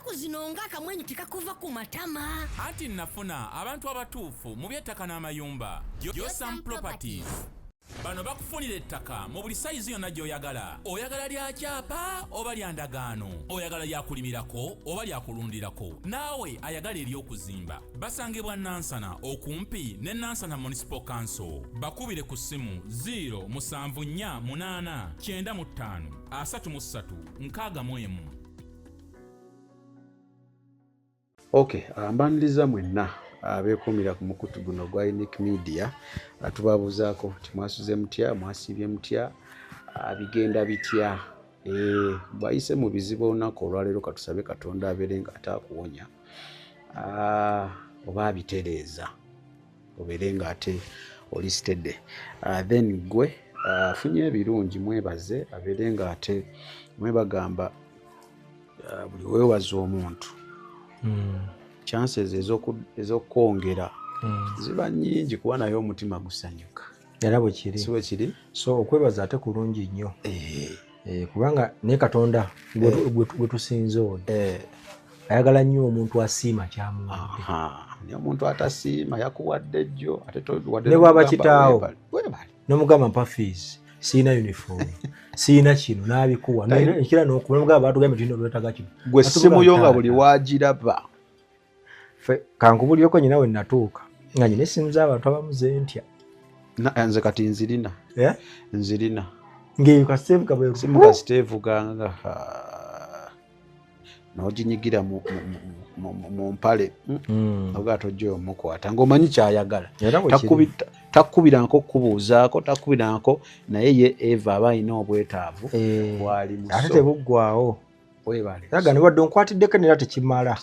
ennaku zino ng'akamwenyu tekakuva ku matama. Anti nafuna abantu abatuufu mu by'ettaka n'amayumba. Yosam Properties. Bano bakufunira ettaka mu buli sayizi yonna gy'oyagala. Oyagala lya kyapa oba lya ndagaano. Oyagala lya kulimirako oba lya kulundirako. Naawe ayagala ery'okuzimba. Basangibwa Nansana okumpi ne Nansana Municipal Council. Bakubire ku ssimu 0748935 Okay, mbaniriza mwenna abeekumira ku mukutu guno gwa Unique Media tubabuzaako timwasuze mutya mwasibye mutya bigenda bitya bayise mu bizibu olunaku olwaleero katusabe Katonda abeere nga ataakuwonya oba abitereeza obeere nga ate oli steady then gwe afunye ebirungi mwebaze abeere nga ate mwebagamba buli weewaza omuntu chances ezokwongera ziba nyingi kuba naye omutima gusanyuka era bwe kiri siwe kiri so okwebaza ate kulungi nnyo kubanga ne Katonda gwe tusinze oyo ayagala nnyo omuntu asiima kyamuwadde ne omuntu atasiima yakuwadde jjo ate ne bwaba kitaawo n'omugamba mpa fees siina uniform siina kino n'abikuwa ekira n'okumugamba abantu gambe tulina olwetaga kino gwe simuyo nga buli waagiraba kankubulireko nyina we natuuka nga nyina essimu z'abantu abamu zentya nze kati nzirina nzirina ng'eyo kasiteevuga bwe simu kasiteevuganga n'oginyigira mu mpale oga tojja omukwata ng'omanyi kyayagala takkubirako kubuuzaako takkubirako naye ye Eva aba alina obwetaavu bwali muso ate tebuggwawo webale yaga ne wadde onkwatiddeko nera tekimala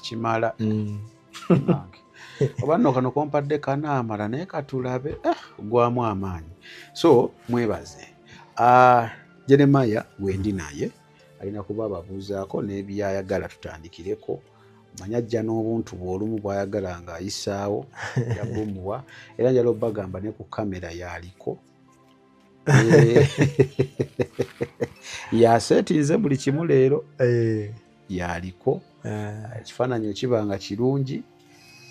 oba nno kano kompadde kanaamala naye katulabe gwamu amaanyi so mwebaze Jeremiah gwendi naye alina kuba ababuuzaako n'ebyayagala tutandikireko manya ajja n'obuntu bw'olumu bw'ayagala ng'ayisaawo yabumuwa era njala obbagamba ne ku kamera yaliko yaseetinze buli kimu leero yaliko ekifaananyi ekiba nga kirungi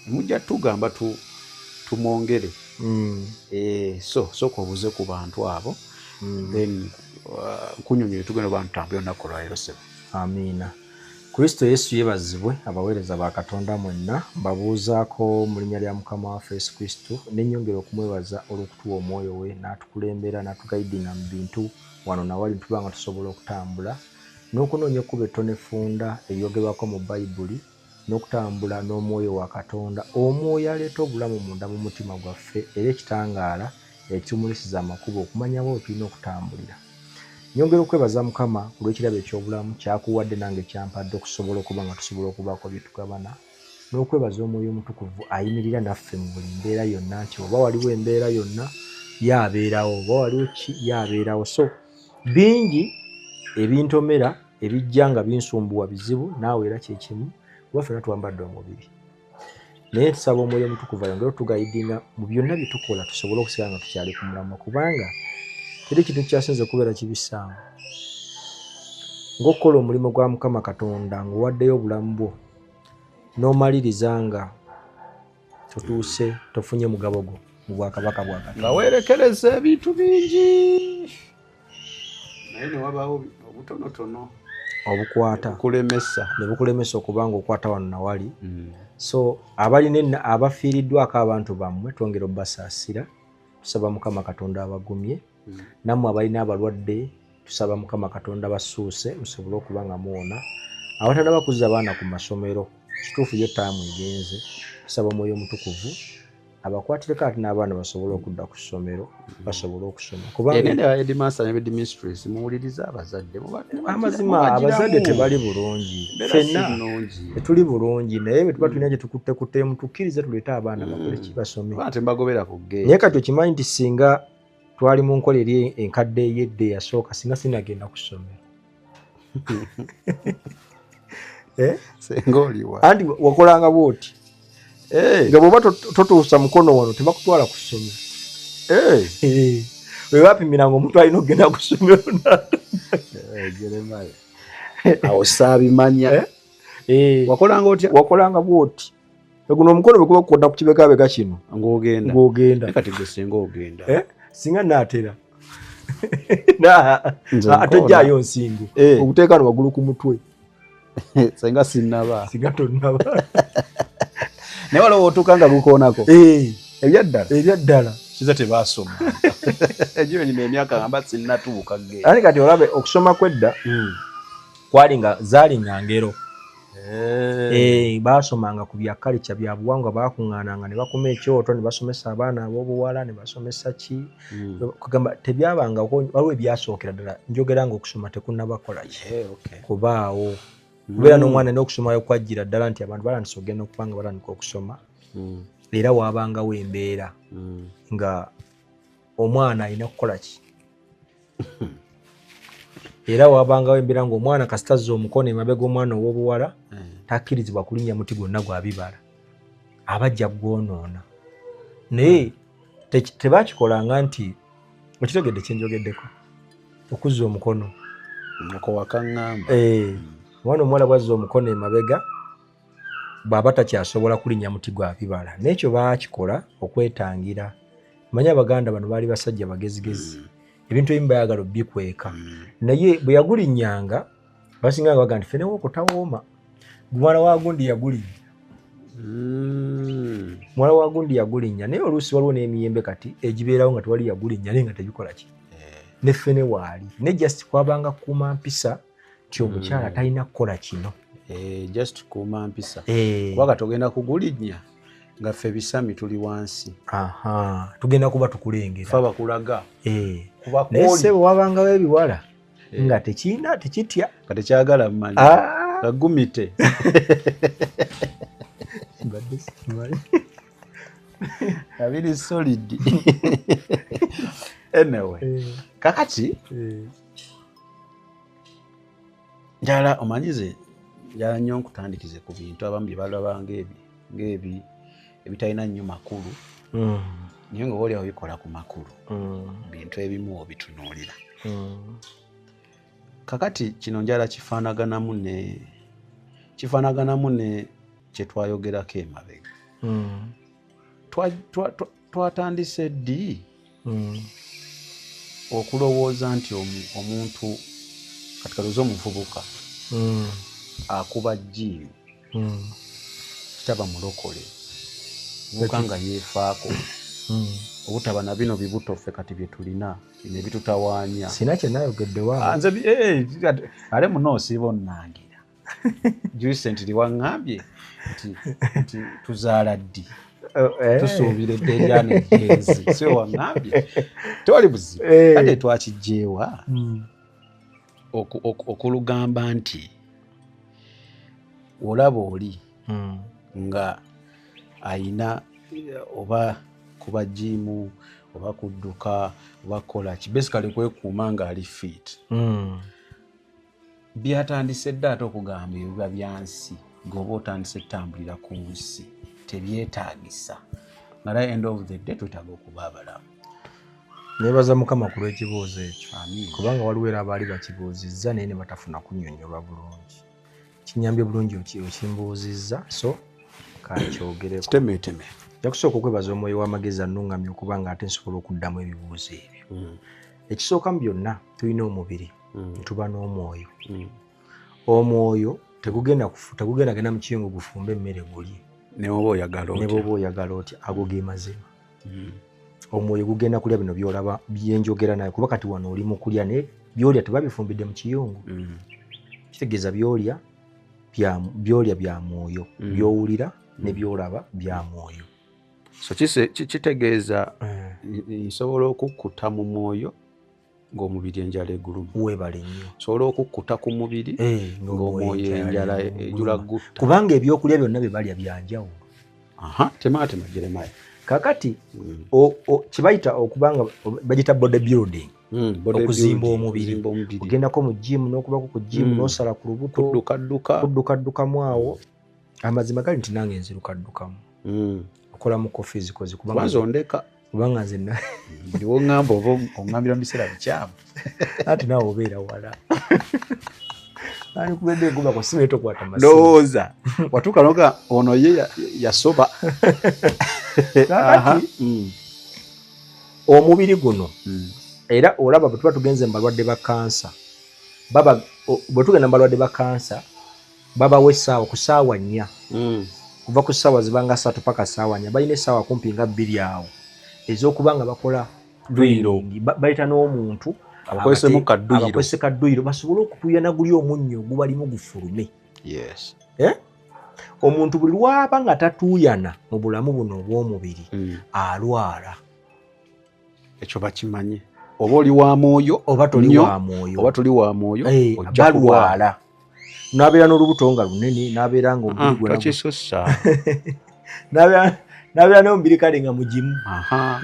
mujja tugamba tumwongere sooka obuze ku bantu abo then kunyonyola tugenda abantu tambula olunaku lwaleero sebo amiina Kristo Yesu yebazibwe abaweereza ba Katonda mwenna mbabuuzaako mu linnya lya Mukama waffe Yesu Kristo n'ennyongera okumwebaza olw'okutuwa omwoyo we n'atukulembera n'atugayidinga mu bintu wano nawali tuba nga tusobola okutambula n'okunoonya ekkubo ettono effunda eryogerwako mu Bayibuli n'okutambula n'omwoyo wa Katonda omwoyo aleeta obulamu munda mu mutima gwaffe era ekitangaala ekitumulisiza amakubo okumanya bwe tulina okutambulira. Nyongera okwebaza Mukama ku lw'ekirabo eky'obulamu kyakuwadde nange kyampadde okusobola okuba nga tusobola okubaako bye tugabana n'okwebaza omwoyo omutukuvu ayimirira naffe mu buli mbeera yonna nti oba waliwo embeera yonna yaabeerawo oba waliwo ki yaabeerawo so bingi ebintomera ebijja nga binsumbuwa bizibu naawe era kyekimu kuba ffenna twambadde omubiri naye tusaba omwoyo omutukuvu ayongere otugayidinga mu byonna bye tukola tusobole okusigala nga tukyali ku mulamu kubanga teri kintu kyasinze kubeera kibisaamu ng'okukola omulimu gwa Mukama Katonda ng'owaddeyo obulamu bwo n'omaliriza nga tutuuse tofunye mugabo gwo mu bwakabaka bwa Katonda nga weerekereza ebintu bingi naye ne wabaawo obutonotono obukwata ne bukulemesa okubanga okwata wano nawali so abalina abafiiriddwako abantu bammwe twongera obbasaasira tusaba Mukama Katonda abagumye nammwe abalina abalwadde tusaba Mukama Katonda basuuse musobole okuba nga muwona abatana bakuza abaana ku masomero kituufu yo taamu egenze tusaba omwoyo omutukuvu abakwatireko ate n'abaana basobole okudda ku ssomero basobole okusoma muwuliriza abazadde amazima abazadde tebali bulungi ffenna tetuli bulungi naye bwe tuba tulina gye tukuttekuttemu tukkirize tuleete abaana bakole ki basome naye kati okimanyi nti singa twali mu nkola eri enkadde ey'edde eyasooka singa sinagenda ku ssomero anti wakolanga bwoti nga bw'oba totuusa mukono wano tebakutwala ku ssomero we bapimiranga omuntu alina okugenda ku ssomero awo saabimanya wakolanga otya wakolanga bwoti guno omukono bwe kuba kukoda ku kibekabeka kino ng'ogenda kati gwe singa ogenda singa naatera ate jjaayo nsingo okuteeka no waggulu ku mutwe singa sinnaba singa tonnaba naye waliwo otuuka nga gukoonako ebyaddala kiza tebaasoma egyo nyina emyaka ngamba sinnatuuka genda ani kati olabe okusoma kwedda kwali nga zaali nga ngero baasomanga ku bya kalica bya buwangwa baakuŋŋaananga ne bakuma ekyoto ne basomesa abaana ab'obuwala ne basomesa ki kugamba tebyabanga waliwo ebyasookera ddala njogera nga okusoma tekunnabakola ki kubaawo kubeera n'omwana n'okusomayo kwajjira ddala nti abantu balandisa ogenda okubanga balandika okusoma era waabangawo embeera nga omwana alina kukola ki era waabangawo embeera ng'omwana kasitazza omukono emabega omwana ow'obuwala takkirizibwa kulinnya muti gwonna gwabibala abajja gwonoona naye tebakikolanga nti okitegedde kyenjogeddeko okuzza omukono okowakaŋŋamba omwana omuwala bwazza omukono emabega bw'aba takyasobola kulinnya muti gwabibala n'ekyo baakikola okwetangira manya abaganda bano baali basajja bagezigezi ebintu ebimu bayagala obikweka naye bwe yagulinnyanga basinganga baga nti fenewo okutawooma mwana wa gundi yagulinnya mwana wa gundi yagulinnya naye oluusi waliwo n'emiyembe kati egibeerawo nga tewali yagulinnya naye nga tebikola ki ne fene waali ne just kwabanga kuuma mpisa nti omukyala talina kukola kino just kuuma mpisa kubanga togenda kugulinnya nga ffe bisami tuli wansi tugenda kuba tukulengera fa bakulaga naye ssebo wabangawo ebiwala nga tekitya nga tekyagala mmanyi gagumite abiri solid anyway kakati njala omanyize njala nnyo nkutandikize ku bintu abamu bye balaba ng'ebi ebitalina nnyo makulu naye nga obaolyawo bikola ku makulu bintu ebimu obitunuulira kakati kino njala kifaanaganamu ne kye twayogerako emabega twatandise ddi okulowooza nti omuntu kati kaloza omuvubuka akuba jjiimu kitaba mulokole muvubuka nga yeefaako obutaba na bino bibuto ffe kati bye tulina bino ebitutawaanya sina kye nayogedde ale muno osiiba onnangira Juicent liwaŋŋambye nti tuzaala ddi tusuubira edderyana ejjenzi si waŋŋambye tewali buzibu kale twakijjeewa okulugamba nti olaba oli nga ayina oba kuba jimu oba kudduka oba kukola ki basically kwekuuma nga ali fit byatandise dda ate okugamba ebiba byansi ng'oba otandise etambulira ku nsi tebyetaagisa nga end of the day twetaaga okuba abalamu. Nebaza Mukama ku lw'ekibuuzo ekyo kubanga waliwo era abaali bakibuuzizza naye ne batafuna kunnyonnyolwa bulungi. Kinyambye bulungi okimbuuzizza so kakyogereko kitemeeteme. Yakusooka okwebaza omwoyo w'amagezi annungamye okubanga ate nsobola okuddamu ebibuuzo ebyo. Ekisooka mu byonna tulina omubiri tuba n'omwoyo. Omwoyo tegugenda genda mu kiyungu gufumbe emmere gulye ne bw'oba oyagala otya ago ge mazima. Omwoyo gugenda kulya bino byolaba byenjogera naye kuba kati wano oli mu kulya ne byolya tebabifumbidde mu kiyungu. Kitegeeza byolya bya mwoyo byowulira ne byolaba bya mwoyo. So kitegeeza nsobola okukkuta mu mwoyo ng'omubiri enjala eguluma. Weebale nnyo. Sobola okukkuta ku mubiri ng'omwoyo enjala ejula gutta. Kubanga ebyokulya byonna bye balya byanjawulo. Tematema Jeremiah. Kakati kibayita okubanga bagita bodybuilding. Okuzimba omubiri. Ogendako mu gym n'okubako ku gym n'osala ku lubuto. Kuddukaddukamu awo. Amazima gali nti nange nzirukaddukamu. Okola mu coffee zikoze kubanga nze buli w'oŋŋamba oba oŋŋambira mu biseera bikyamu. Ati naawe obeera wala. Ani kubedde guma kwa simu etokwata masimu. Ndowooza. Watuuka noga ono ye yasoba. Kakati omubiri guno era olaba bwe tuba tugenze mbalwadde ba kansa baba bwe tugenda mbalwadde ba kansa babawa essaawa ku ssaawa 4 kuva ku ssaawa zibanga 3 paka ssaawa 4 balina essaawa kumpi nga 2 awo ez'okuba nga bakola duyiro bayita n'omuntu abakozese kadduyiro basobole okutuyana guli omunnyo ogubalimu gufulume. Yes. Omuntu buli lwaba nga tatuuyana mu bulamu buno obw'omubiri alwala. Ekyo bakimanye. Oba oli wa mwoyo oba toli wa mwoyo oba toli wa mwoyo ojja kulwala. N'abeera n'olubuto nga lunene n'abeera nga omubiri gwe takisosa. N'abeera n'omubiri kale nga mugimu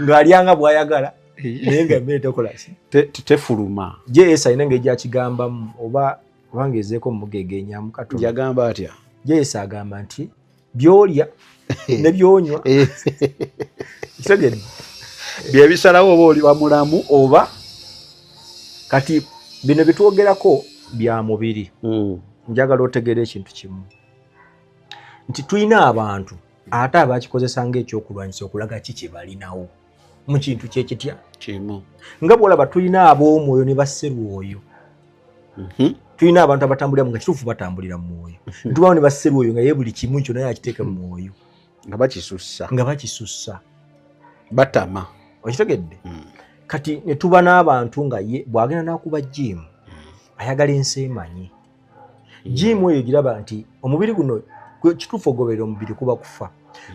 ng'alyanga bw'ayagala naye nga emmere tekola ki tefuluma. JS alina ng'ejja kigambamu oba wangezeeko mugegeenyamu katono. Yagamba atya? JS agamba nti by'olya ne by'onywa kitegedde bye bisalawo oba oli bamulamu oba kati bino bitwogerako bya mubiri. Njagala otegeera ekintu kimu nti tulina abantu ate abakikozesa ng'ekyokulwanyisa okulaga ki kye balinawo mu kintu kyekitya kimu nga bw'olaba tulina ab'omwoyo ne basserwoyo. Tulina abantu abatambulira nga kituufu batambulira mu mwoyo. Tubawo ne basserwoyo nga ye buli kimu kyonna yakiteeka mu mwoyo nga bakisussa batama. Okitegedde? Kati ne tuba n'abantu nga ye bw'agenda n'akuba jimu ayagala ensi emanyi. Jimu eyo giraba nti omubiri guno kituufu ogoberera omubiri kuba kufa.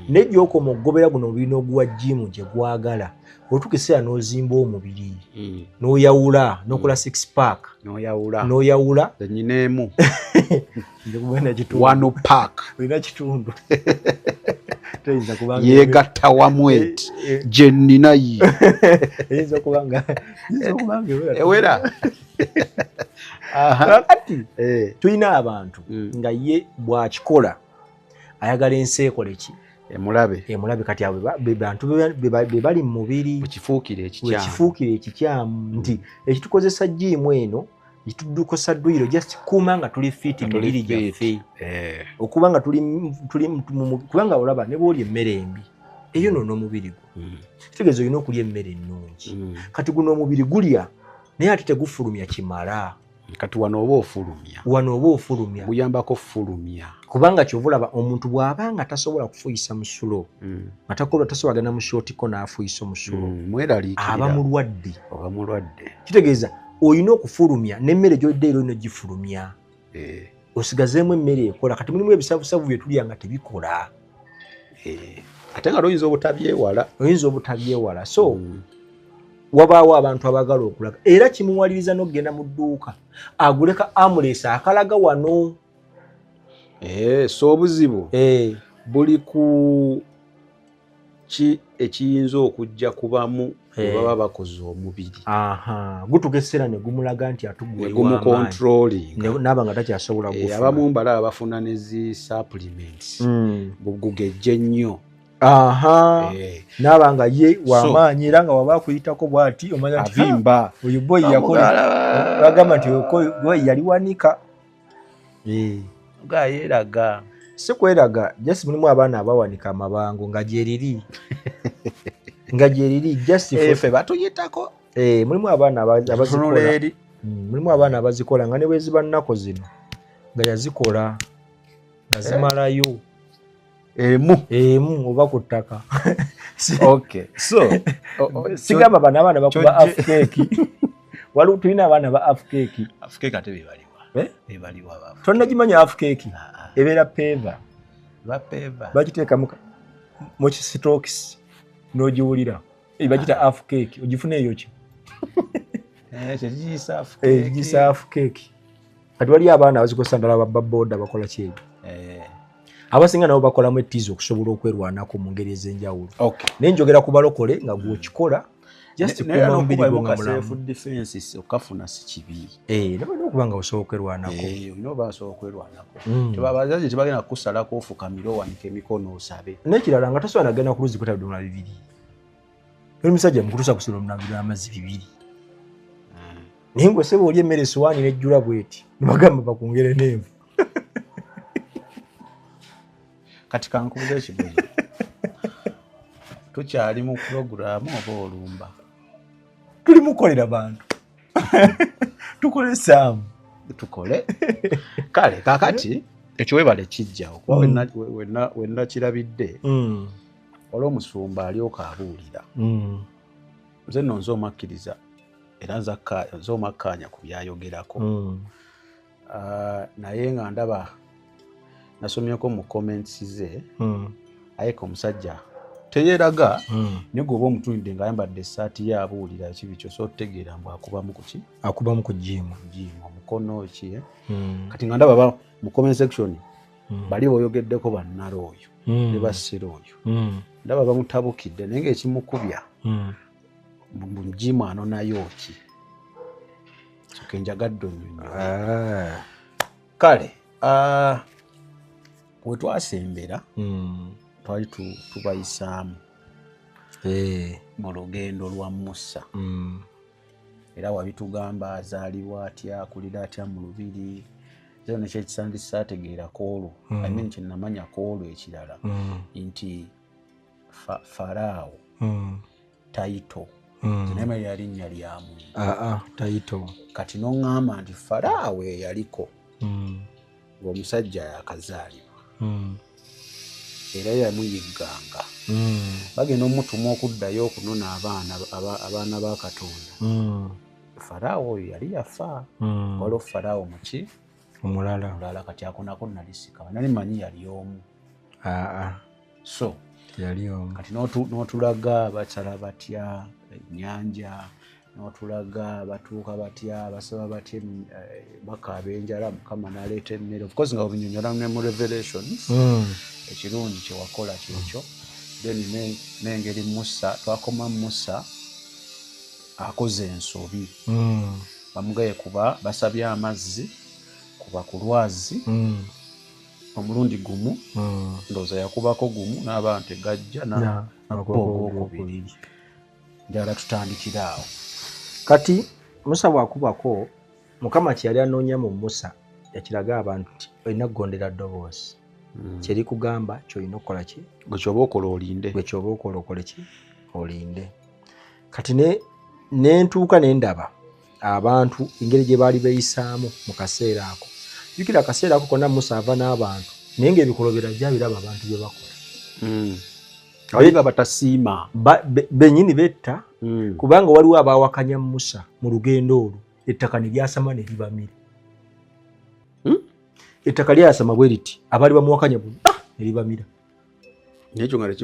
Nejja okoma okugobera guno omubiri n'oguwa jimu gye gwagala otuuka ekiseera n'ozimba omubiri n'oyawula n'okola 6 pack n'oyawula nyineemu wano pack olina kitundu yeegatta wamu eti gye nnina ye eyinza okuba nga ewera. Kakati tulina abantu nga ye bw'akikola ayagala ensi ekole ki emulabe. Kati abo bantu be bali mu mubiri wekifuukire ekikyamu nti ekitukozesa jimu eno ekitudukosa dduyiro just kuuma nga tuli fit mibiri gyaffe okuba nga kubanga olaba ne bw'olya emmere embi eyonoona omubiri gwo. Kitegeeza olina okulya emmere ennungi. Kati guno omubiri gulya naye ate tegufulumya kimala. Kati wano oba ofulumya buyambako fulumya kubanga kyovulaba omuntu bw'abanga tasobola kufuyisa musulo nga tasobola genda mu shootiko n'afuyisa omusulo aba mulwadde. Kitegeeza olina okufulumya n'emmere gy'odde ero n'ogifulumya osigazeemu emmere ekola. Kati mulimu ebisavusavu bye tulya nga tebikola ate nga oyinza obutabyewala. So wabaawo abantu abagala okulaga era kimuwaliriza n'okugenda mu dduuka aguleka amulesa akalaga wano. So obuzibu buli ku ki ekiyinza okujja kubamu baba bakoze omubiri gutugesera ne gumulaga nti gumucontrolling n'aba nga takyasobola gufuna. Abamu mbala bafuna ne zi supplements gugejje nnyo. N'aba nga ye w'amaanyi era nga waba akuyitako bw'ati omanya nti avimba oyo boy yakola bagamba nti yali wanika nga yeeraga si kweraga just mulimu abaana abawanika amabango nga gyeriri just ffe batuyitako mulimu abaana abazikola nga ne bwe ziba nnako zino nga yazikola nga zimalayo emu oba ku ttaka. Sigamba bano abaana bakuba afkeeki waliwo tulina abaana ba afkeeki ate bebaliwa tonnagimanya afkeeki ebeera peva bagiteeka mu kisitokisi n'ogiwulira bagita afkeeki ogifuna eyo ki gisa afkeeki. Kati waliyo abaana abazikozesa ndala babbaboda bakola kyeyo abasinga nabo bakolamu ettiizi okusobola okwerwanako mu ngeri ez'enjawulo. Naye njogera ku balokole nga gwokikola just kuuma omubiri gwo nga mulamu. Okafuna si kibi nabadde okuba nga osobola okwerwanako. Abazazi tebagenda kukusalako ofukamire owanika emikono osabe. N'ekirala nga tasobola nagenda ku luzzi kweta bidomola 2. Oli musajja mukutuusa kusula omunabiro amazzi 2. naye gwe ssebo oli emmere essowaani nejjula bweti nibagamba bakwongere n'envu. Kati kankubuza ekibuzo. Tukyali mu pulogulaamu oba olumba? Tuli mukolera bantu. Tukole saamu. Tukole. Kale kakati ekiwebale kijja okuba wenna kirabidde. Waliwo omusumba alyoka abuulira. Nze nno nze omakkiriza era nze omakkaanya ku byayogerako. Naye nga ndaba nasomyeko mu comments ze ayeka omusajja teyeeraga naye gwoba omutunidde ng'ayambadde essaati ye abuulira ekibi kyo so otegeera mbu akubamu ku ki? Akubamu ku jjiimu. Omukono ki? Kati nga ndaba mu comment section bali boyogeddeko bannala oyo ne bassira oyo. Ndaba bamutabukidde naye ng'ekimukubya mu jjiimu anonayo ki? Soke njagadde onnyonnyola. Kale we twasembera twali tubayisaamu mu lugendo lwa Musa. Era wabitugamba azaalibwa atya akulira atya mu lubiri. Zero nekyo ekisandisi saategeera koolwo. Amini kye namanya koolwo ekirala nti Faraawo Tayito. Naye yali nnya lya muntu. Tayito. Kati n'oŋŋamba nti Faraawo eyaliko ng'omusajja yakazaalibwa. Era yamuyigganga. Bagenda omutuma okuddayo okunona abaana ba Katonda. Faraawo oyo yali yafa. Waliwo Faraawo muki? Omulala. Kati ako nako nalisika. Nali manyi yali omu. So yali omu. Kati n'otulaga bakyala batya ennyanja, n'otulaga batuuka batya basaba batya bakaaba enjala Mukama n'aleeta emmere. Of course nga obinyonyola ne mu Revelations ekirungi kye wakola kyekyo. Then n'engeri Musa twakoma Musa akoze ensobi. Bamugaye kuba basabye amazzi kuba ku lwazi omulundi gumu ndowooza yakubako gumu n'abantu egajja n'ogwokubiri. Njagala tutandikira awo. Kati Musa bwakubako Mukama kye yali anoonya mu Musa yakiraga abantu nti olina kugondera ddoboozi. Kyeri kugamba kyolina okukola ki? Gwe kyoba okola olinde. Gwe kyoba okola okole ki? Olinde. Kati nentuuka nendaba abantu engeri gye baali beeyisaamu mu kaseera ako. Jjukira akaseera ako konna Musa ava n'abantu naye ng'ebikolobera ajja biraba abantu bye bakola. Abayiga batasiima. Bennyini betta kubanga waliwo abaawakanya Musa mu lugendo olwo ettaka ne lyasama ne libamira. Ettaka lyasama bwe liti abaali bamuwakanya bonna ne libamira. Nekyo nga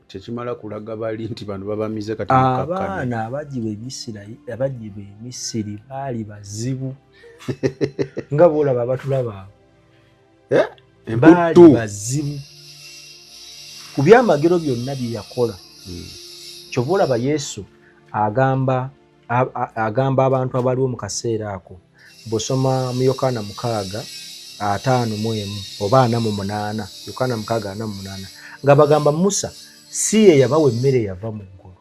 tekimala kulaga bali nti bano babamize kati abaana abagibwa Emisiri baali bazibu nga boolaba abatulaba baali bazibu ku byamagero byonna bye yakola. Kyova olaba Yesu agamba abantu abaliwo mu kaseera ako. Bw'osoma mu Yokaana 6:51 oba 48, Yokaana 6:48 nga bagamba Musa si ye yabawa emmere yava mu ggulu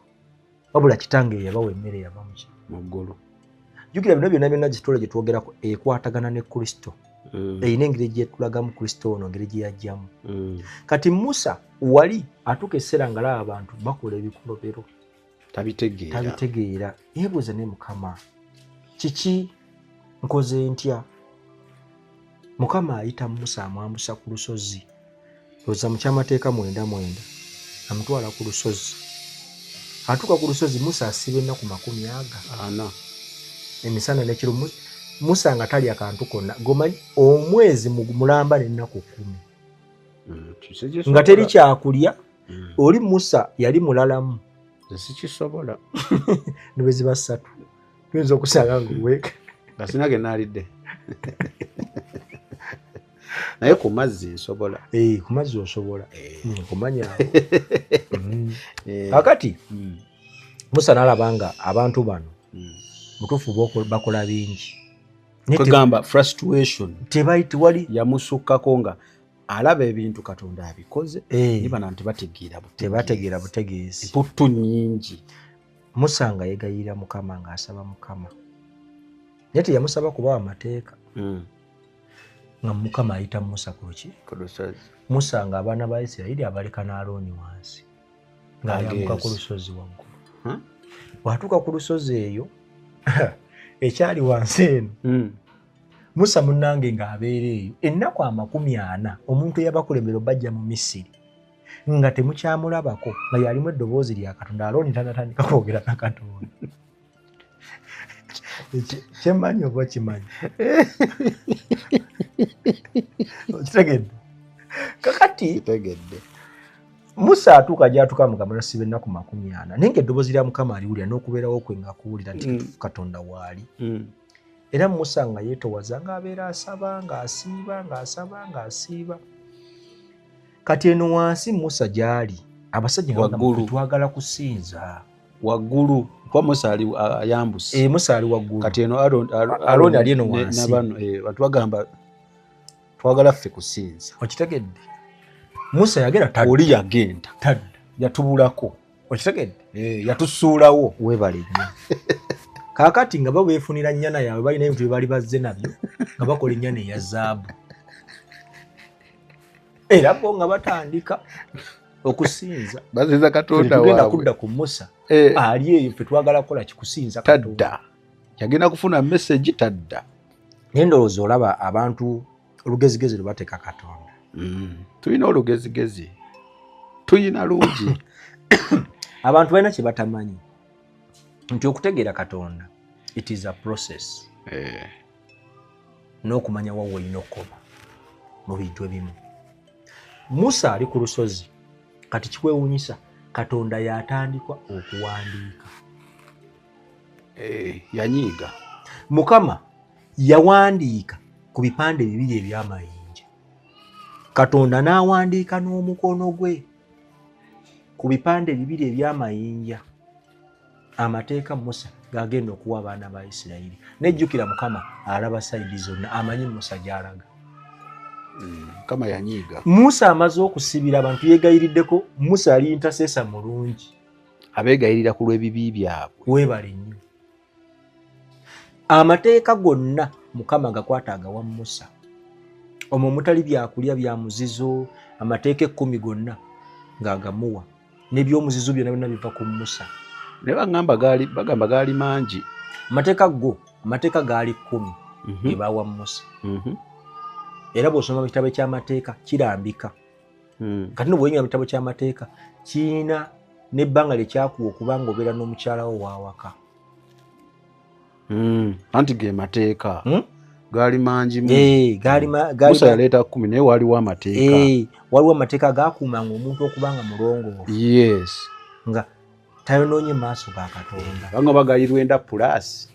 wabula kitange yabawa emmere yava mu ggulu. Jjukira bino byonna gitole gye twogerako ekwatagana ne Kristo. Eyina engeri gye tulagamu Kristo ono engeri gye yajjamu. Kati Musa wali atuuka esseera ng'alaba abantu bakola ebikolobero tabitegeera. Yeebuuza ne Mukama kiki nkoze ntya? Mukama ayita Musa amwambusa ku lusozi. Oza mu kyamateeka 9:9 amutwala ku lusozi. Atuuka ku lusozi Musa asiba ennaku 40 emisana n'ekiro. Musa nga tali akantu konna gomanyi omwezi mulamba n'ennaku 10 nga teri kyakulya. Oli Musa yali mulalamu. Sikisobola. Nibwe ziba 3 tuyinza okusanga ng'oweka nga sinage naalidde. Naye ku mazzi nsobola. Ku mazzi osobola. Kumanya. Akati Musa n'alaba nga abantu bano mutuufu bakola bingi. Kugamba frustration. Wali yamusukkako nga alaba ebintu Katonda abikoze naye bano tebategeera butegeezi. Puttu nnyingi. Musa nga yeegayirira Mukama ng'asaba Mukama Yati yamusaba kubawa amateeka. Nga Mukama ayita Musa kuki? Musa nga abaana ba Isirayiri abaleka na Alooni wansi. Nga ayambuka ku lusozi waggulu. Bw'atuuka ku lusozi eyo ekyali wansi eno. Musa munnange ng'abeera eyo ennaku 40 omuntu eyabakulembera bajja mu Misiri nga temukyamulabako nga yalimu eddoboozi lya Katonda. Alooni tanatandika kwogera na Katonda. Kyemmanyi oba kimanyi? Kitegedde. Kakati Musa atuuka gy'atuuka Mukama n'asiba ennaku 40 naye ng'eddoboozi lya Mukama aliwulira n'okubeerawo kwe nga kuwulira nti Katonda waali. Era Musa nga yeetowaza ng'abeera asaba ng'asiiba ng'asaba ng'asiiba. Kati eno wansi Musa gy'ali abasajja nga twagala kusinza waggulu kwa Musa ali ayambuse. Musa ali waggulu. Kati eno Alooni ali eno wansi. N'abano bantu bagamba twagala ffe kusinza. Okitegedde? Musa yagenda tadda. Oli yagenda Tadda. yatubulako. Okitegedde? Yatusuulawo. Weebale nnyo. Kaakati nga beefunira nnyana yaabwe balina ebintu bye bali bazze nabyo nga bakola ennyana eya zaabu. Era bo nga batandika okusinza. Bazinza Katonda waabwe. Tugenda waabwe. kudda ku Musa. Ali eyo ffe twagala kukola kikusinza Katonda. Tadda. Yagenda kufuna message tadda. Naye ndowooza olaba abantu olugezigezi lwe bateeka Katonda. Tulina olugezigezi. Tuyina lungi. Abantu balina kye batamanyi nti okutegeera Katonda it is a process. N'okumanya wa woolina okukola mu bintu ebimu. Musa ali ku lusozi kati kikwewuunyisa Katonda yatandikwa okuwandiika. Yanyiiga. Mukama yawandiika ku bipande 2 eby'amayinja. Katonda n'awandiika n'omukono gwe ku bipande 2 eby'amayinja. Amateeka Musa gagenda okuwa abaana ba Isirayiri. Nejjukira Mukama alaba sayidi zonna amanyi Musa gy'alaga. Kama yanyiiga. Musa amaze okusibira abantu yeegayiriddeko. Musa ali intercessor mulungi. Abeegayirira ku lw'ebibi byabwe. Weebale nnyo. Amateeka gonna Mukama gakwata agawa Musa. Omwo mutali byakulya bya muzizo, amateeka 10 gonna ng'agamuwa. N'ebyomuzizo byonna biva ku Musa. Ne bagamba gaali mangi. Amateeka gaali 10 ge bawa Musa. Era bw'osoma mu kitabo ky'amateeka kirambika. Kati no bw'oyingira mu kitabo ky'amateeka kiina n'ebbanga lyekyakuwa okubanga obeera n'omukyala wo wawaka. Anti ge mateeka gaali mangi. Musa yaleeta 10 naye waliwo amateeka. Waliwo amateeka gaakuumanga omuntu okubanga mulongoofu. Yes. Nga tayonoonye maaso ga Katonda. Banga bagayirwa enda plus.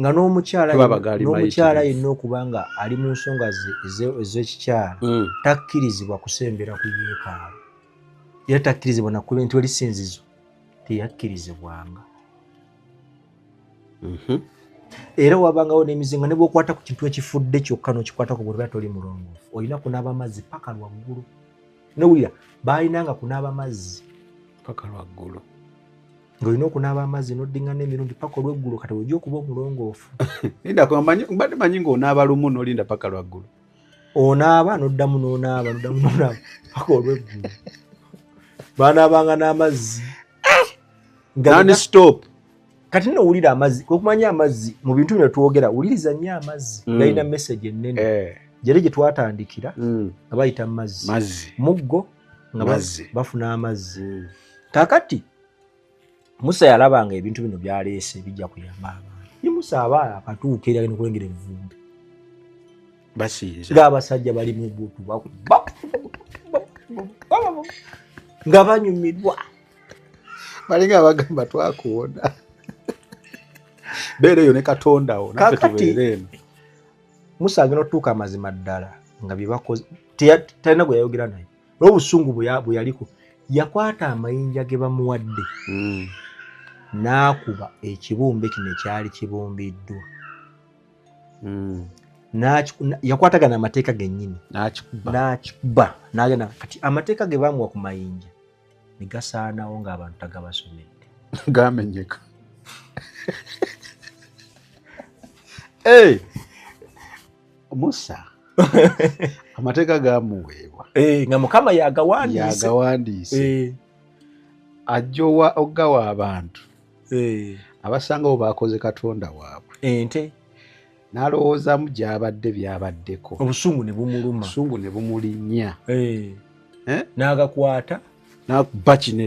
Nga n'omukyala yenna okubanga ali mu nsonga ez'ekikyala takkirizibwa kusembera ku yeekaalu. Era takkirizibwa naku bintu ebisinzizo teyakkirizibwanga. Era wabangawo n'emizinga ne bw'okwata ku kintu ekifudde kyokka n'okikwatako bw'oba toli mulongoofu olina kunaaba amazzi paka lwaggulu. Nowulira baalinanga kunaaba amazzi paka lwaggulu. Ng'olina okunaaba amazzi n'oddingana emirundi paka olw'eggulu kati ojja okuba omulongoofu. Mbadde manyi ng'onaaba lumu n'olinda paka lwaggulu. Onaaba n'oddamu n'onaaba paka olw'eggulu. Baanaabanga n'amazzi. Non stop. Kati n'owulira amazzi, okumanya amazzi mu bintu bino twogera, wuliriza nnyo amazzi galina message ennene. Gyali gye twatandikira nga bayita mazzi. Muggo nga bafuna amazzi. Kaakati Musa yalabanga ebintu bino byaleese bijja kuyamba abantu. Ye Musa aba akatuuka era agenda kulengera evvumbi. Basinza. Ng'abasajja bali mu butu nga banyumirwa. Balinga abagamba twakuwona. Beera eyo ne Katonda wo. Kakati Musa agenda otuuka amazima ddala nga bye bakoze. Talina gwe yayogera naye. N'obusungu bwe yaliko yakwata amayinja ge bamuwadde. N'akuba ekibumbe kino ekyali kibumbiddwa. Yakwatagana amateeka gennyini. N'akikuba. N'agenda kati amateeka ge bamuwa ku mayinja ne gasaanawo ng'abantu tagabasomedde. Gamenyeka. Musa amateeka gamuweebwa nga Mukama yagawandiise ajja ogawa abantu abasangawo bakoze Katonda waabwe ente n'alowoozaamu gy'abadde byabaddeko obusungu ne bumuluma obusungu ne bumulinnya n'agakwata n'akuba kino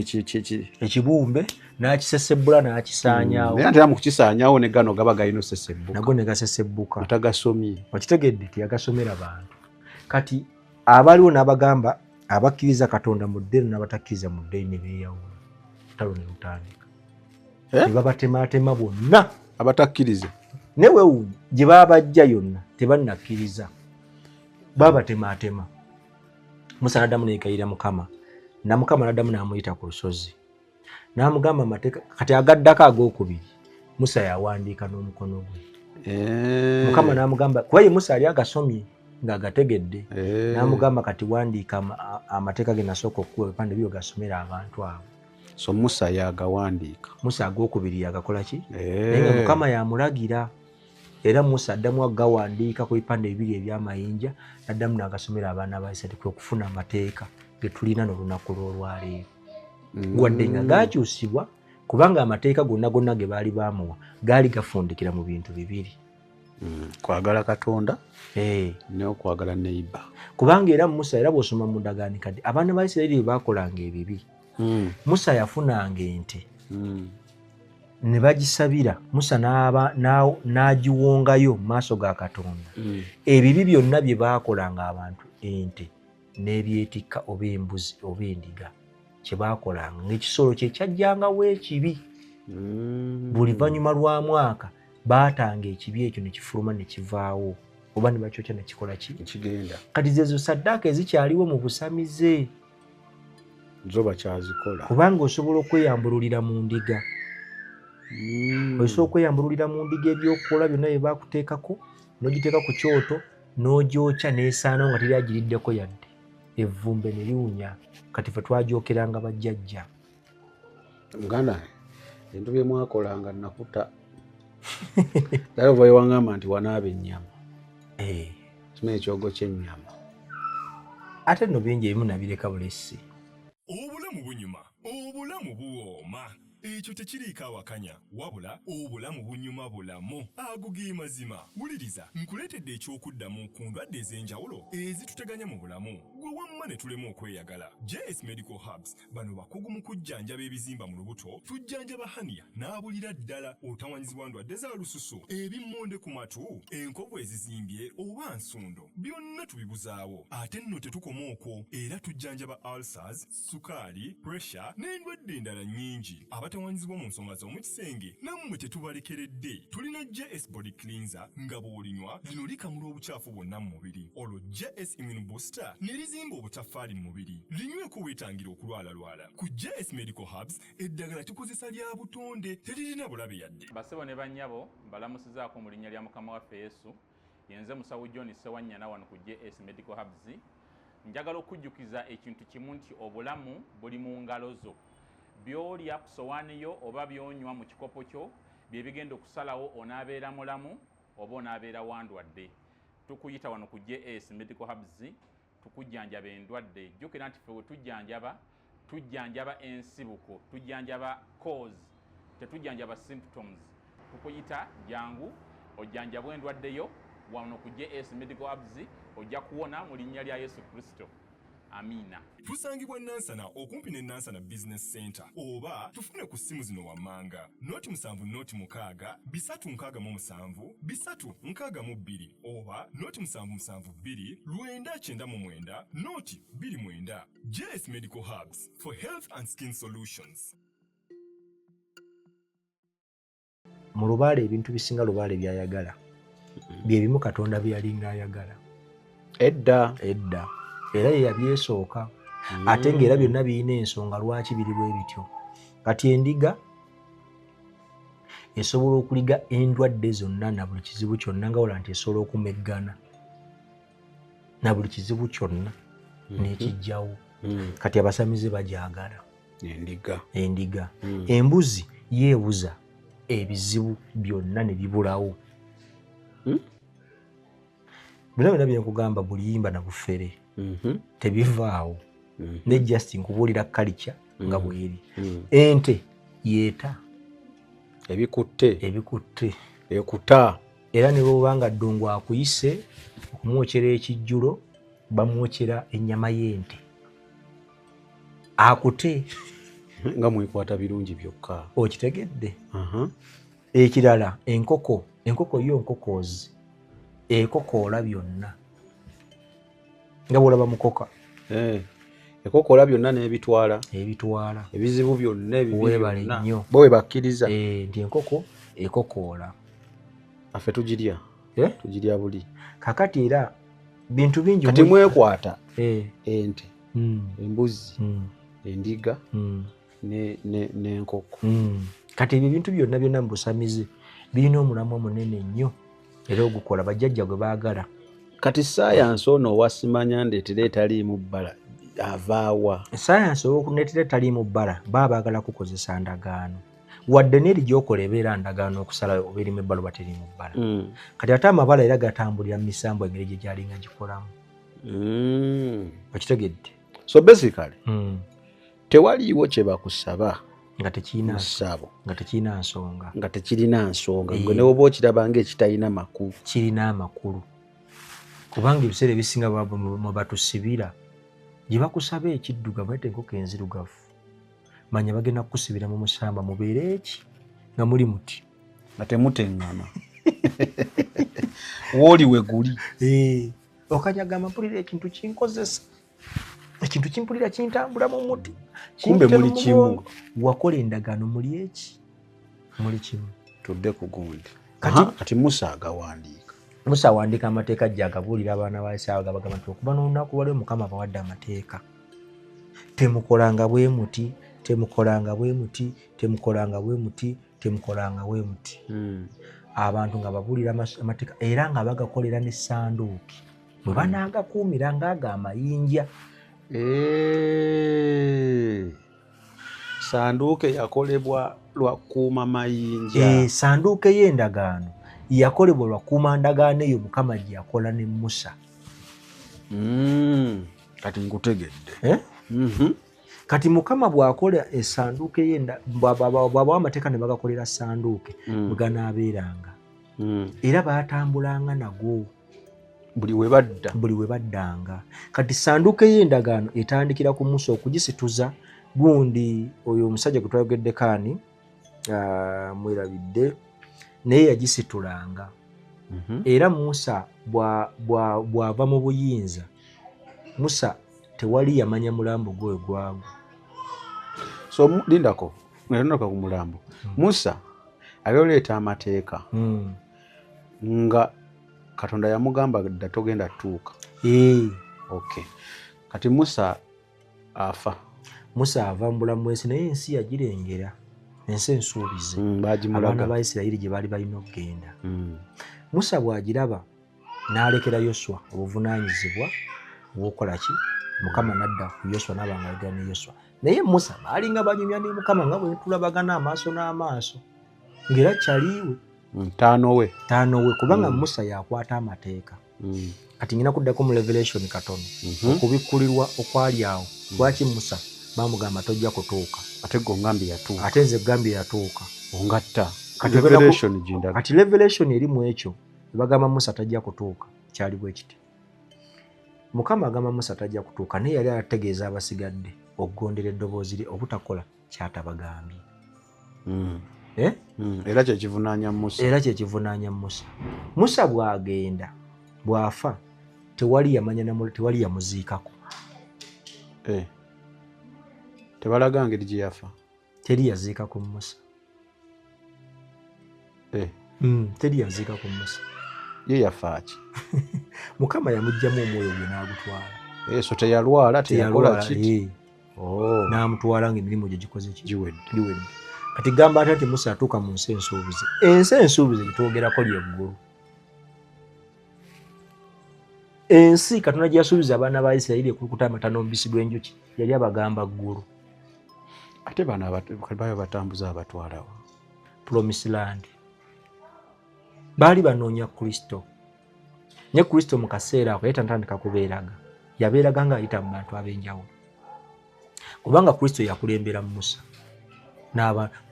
ekibumbe n'akisesebbula n'akisaanyaawo naye ate mu kukisaanyaawo ne gano gaba galina osesebbuka nago ne gasesebbuka atagasomye okitegedde teyagasomera bantu kati abaliwo n'abagamba abakkiriza Katonda mu ddeeru n'abatakkiriza mu ddeeru ne beeyawula talo ne lutandika ne babatematema bonna abatakkiriza newewuunyi gye baabajja yonna tebannakkiriza babatematema. Musa n'addamu neegayirira Mukama na Mukama n'addamu n'amuyita ku lusozi n'amugamba amateeka kati agaddako ag'okubiri Musa yawandiika n'omukono gwe. Mukama n'amugamba kuba ye Musa yali agasomye ng'agategedde n'amugamba kati wandiika amateeka ge nasooka okuwa ebipande byo gasomera abantu abo. So Musa yagawandiika. Musa ag'okubiri yagakola ki? Naye nga Mukama yamulagira era Musa addamu agawandiika ku bipande bibiri eby'amayinja n'addamu n'agasomera abaana ba Isirayiri okufuna amateeka ge tulina n'olunaku lw'olwaleero. Wadde nga gaakyusibwa kubanga amateeka gonna ge baali baamuwa gaali gafundikira mu bintu bibiri. Kwagala Katonda n'okwagala neighbor. Kubanga era Musa era bw'osoma mu ndagaano kati abaana ba Isirayiri baakolanga ebibi. Musa yafunanga ente ne bagisabira Musa n'agiwongayo mu maaso ga Katonda. Ebibi byonna bye baakolanga abantu ente n'ebyetikka oba embuzi oba endiga kye baakolanga ng'ekisolo kye kyajjangawo ekibi. Buli luvannyuma lwa mwaka baatanga ekibi ekyo ne kifuluma ne kivaawo oba ne bakyokya ne kikola ki kigenda. Kati zezo saddaaka ezikyaliwo mu busamize zo bakyazikola kubanga osobola okweyambululira mu ndiga. Osobola okweyambululira mu ndiga ebyokukola byonna bye baakuteekako n'ogiteeka ku kyoto n'ogyokya n'esaanawo nga teri agiriddeko yadde evvumbe ne liwunya. Kati ffe twagyokeranga bajjajja. Muganda ebintu bye mwakolanga nakuta naye oba yewaŋŋamba nti wanaaba ennyama kimanyi ekyogo ky'ennyama ate nno bingi ebimu nabireka bulesi. Obulamu bunyuma, obulamu buwooma. Ekyo tekiriiko awakanya wabula obulamu bunyuma bulamu agugi mazima. Wuliriza nkuleetedde ekyokuddamu ku ndwadde ez'enjawulo ezituteganya mu bulamu gwe wamma ne tulema okweyagala. JS Medical Hubs bano bakugu mu kujjanjaba ebizimba mu lubuto, tujjanjaba hania n'abulira ddala otawanyizibwa ndwadde za lususu, ebimmonde ku matu, enkovu ezizimbye oba nsundo, byonna tubibuzaawo. Ate nno tetukoma okwo era tujjanjaba ulcers, sukaali, pressure n'endwadde endala nnyingi. Abatawanyizibbwa mu nsonga z'omukisenge nammwe tetubalekeredde. Tulina JS Body Cleanser nga bw'olinywa lino likamula obucaafu bwonna mu mubiri. Olwo JS Immune Booster ne lizimba obutaffaali mu mubiri. Linyweko weetangira okulwalalwala. Ku JS Medical Hubs eddagala tukozesa lya butonde teririna bulabe yadde. Basebo ne bannyabo mbalamusizaako mu linnya lya Mukama waffe Yesu. Yenze musawo John Sewanyana wano ku JS Medical Hubs. Njagala okujjukiza ekintu kimu nti obulamu buli mu ngalo zo. Byolya ku sowaani yo oba byonywa mu kikopo kyo bye bigenda okusalawo onaabeera mulamu oba onaabeera wandwadde. Tukuyita wano ku JS Medical Hubs tukujjanjaba endwadde. Jjukira nti ffe we tujjanjaba ensibuko, tujjanjaba cause, tetujjanjaba symptoms. Tukuyita jangu ojjanjabwe endwadde yo wano ku JS Medical Hubs ojja kuwona mu linnya lya Yesu Kristo. Amina. Tusangibwa Nansana okumpi ne Nansana Business Center oba tufune ku ssimu zino wammanga noti 7 noti 6 367 362 oba noti 772 999 noti 29. JS Medical Hubs for health and skin solutions. Mu lubaale ebintu bisinga lubaale byayagala bye bimu Katonda bye yalinga ayagala edda era ye yabyesooka ate ng'era byonna birina ensonga lwaki biri bwe bityo. Kati endiga esobola okuliga endwadde zonna na buli kizibu kyonna nga wala nti esobola okumeggana na buli kizibu kyonna n'ekijjawo. Kati abasamize bagyagala endiga. Embuzi yeebuza ebizibu byonna ne bibulawo Bino byenkugamba buliyimba na bufere tebivaawo ne just nkubuulira culture nga bweri. Ente yeeta ebikutte ekuta era ne bw'obanga ddungu akuyise okumwokyera ekijjulo bamwokyera ennyama y'ente akute nga mwekwata birungi byokka. Okitegedde? Ekirala enkoko yo nkokoozi ekokoola byonna nga bw'olaba mukoka ekokoola byonna n'ebitwala ebizibu byonna weebale nnyo bo we bakkiriza nti enkoko ekokoola. Affe tugirya buli kakati. Era bintu bingi kati mwekwata ente embuzi endiga n'enkoko. Kati ebyo bintu byonna mu busamize birina omulamwa munene nnyo era ogukola bajjajja gwe baagala. Kati saayansi ono owasimanya ndeetera etaliimu bbala avaawa? Saayansi owokuneetera etaliimu bbala baba baagala kukozesa ndagaano wadde n'eri gyokola ebeera ndagaano okusala oba erimu ebbala oba teriimu bbala. Kati ate amabala era gatambulira mu misambu engeri gye gyalinga gikolamu. Okitegedde? So basically tewaliiwo kye bakusaba nga tekirina nsonga gwe ne woba okiraba ng'ekitalina makulu. Kirina amakulu kubanga ebiseera ebisinga mwe batusibira gye bakusaba ekiddugavu ate enkoko enzirugavu manya bagenda kukusibira mu musamba mubeere eki nga muli muti nga temuteŋŋana wooli we guli. Okanyaga mpulira ekintu kinkozesa ekintu kimpulira kintambula mu muti kumbe muli kimu. Wakola endagaano muli eki muli kimu. Tudde ku gundi. Kati Musa agawandiika. Musa awandiika amateeka ajja agabuulira abaana ba Isirayiri agabagamba nti okuva n'olunaku lwaleero Mukama abawadde amateeka. Temukolanga bwe muti, temukolanga bwe muti, temukolanga bwe muti, temukolanga bwe muti. Abantu nga babuulira amateeka era nga bagakolera n'essanduuki bwe banaagakuumira ng'ago amayinja. Sanduuke yakolebwa lwa kuuma mayinja. Sanduuke y'endagaano yakolebwa lwa kuuma ndagaano eyo Mukama gye yakola ne Musa. Kati nkutegedde. Kati Mukama bw'akola essanduuke bw'abawa amateeka ne bagakolera sanduuke bwe ganaabeeranga era baatambulanga nago buli we baddanga. Kati sanduuke y'endagaano etandikira ku Musa okugisituza. Gundi oyo omusajja gwe twayogedde kaani mwerabidde naye yagisitulanga. Era Musa bw'ava mu buyinza Musa tewali yamanya mulambo gwe gwagwo. So lindako ku mulambo. Musa ali oleeta amateeka nga Katonda yamugamba dda togenda tuuka. Okay. Kati Musa afa. Musa ava mu bulamu bw'ensi naye ensi yagirengera. Ensi ensuubize. Abaana ba Isirayiri gye baali balina okugenda. Musa bw'agiraba n'alekera Yoswa obuvunaanyizibwa obw'okukola ki? Mukama n'adda ku Yoswa n'abanga ayogera ne Yoswa. Naye Musa baalinga banyumya ne Mukama nga bwe tulabagana amaaso n'amaaso. Ng'era kyaliiwe. Taano we kubanga Musa yakwata amateeka. Kati ngina kuddako mu Revelation katono okubikkulirwa okwali awo. Lwaki Musa bamugamba tojja kutuuka ate gongambye yatuuka ate nze gambye yatuuka ongatta. Kati Revelation eri mu ekyo bagamba Musa tajja kutuuka kyali bwe kiti. Mukama agamba Musa tajja kutuuka naye yali ategeeza abasigadde okugondera eddoboozi lye obutakola kyatabagambye. Era kyekivunaanya Musa. Musa bw'agenda bw'afa tewali yamuziikako. Tebalaga ngeri gye yafa. Teri yaziikako Musa. Teri yaziikako Musa. Ye yafa ki? Mukama yamuggyamu omwoyo gwe n'agutwala. So teyalwala teyakola ki? N'amutwala ng'emirimu gye gikoze giwedde. Kati gamba ate nti Musa atuuka mu nsi ensuubize. Ensi ensuubize gitwogerako ly'eggulu. Ensi Katonda gye yasuubiza abaana ba Isirayiri ekulukuta amata n'omubisi gw'enjuki yali abagamba ggulu. Ate bano bayo batambuza abatwalawo. Promised land. baali banoonya Kristo. Ne Kristo mu kaseera ako yatandika kubeeraga. Yabeeraga ng'ayita mu bantu ab'enjawulo. Kubanga Kristo yakulembera Musa.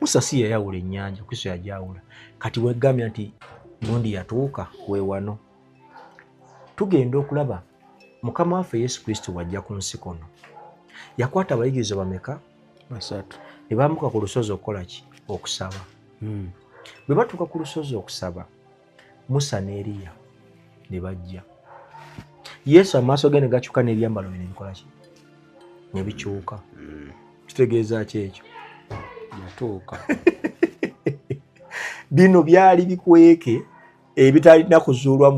Musa si yayawula ennyanja, Kristo yajawula. Kati weggambye nti gundi yatuuka we wano. Tugenda okulaba Mukama waffe Yesu Kristo wajja ku nsi kono. Yakwata abayigirizwa bameka? 3. Ne bambuka ku lusozi okukola ki? Okusaba. Bwe batuuka ku lusozi okusaba, Musa ne Eriya ne bajja. Yesu amaaso ge ne gakyuka n'ebyambalo bye ne bikola ki? Ne bikyuka. Kitegeeza ki ekyo? Yatuuka. Bino byali bikweke ebitalina kuzuulwa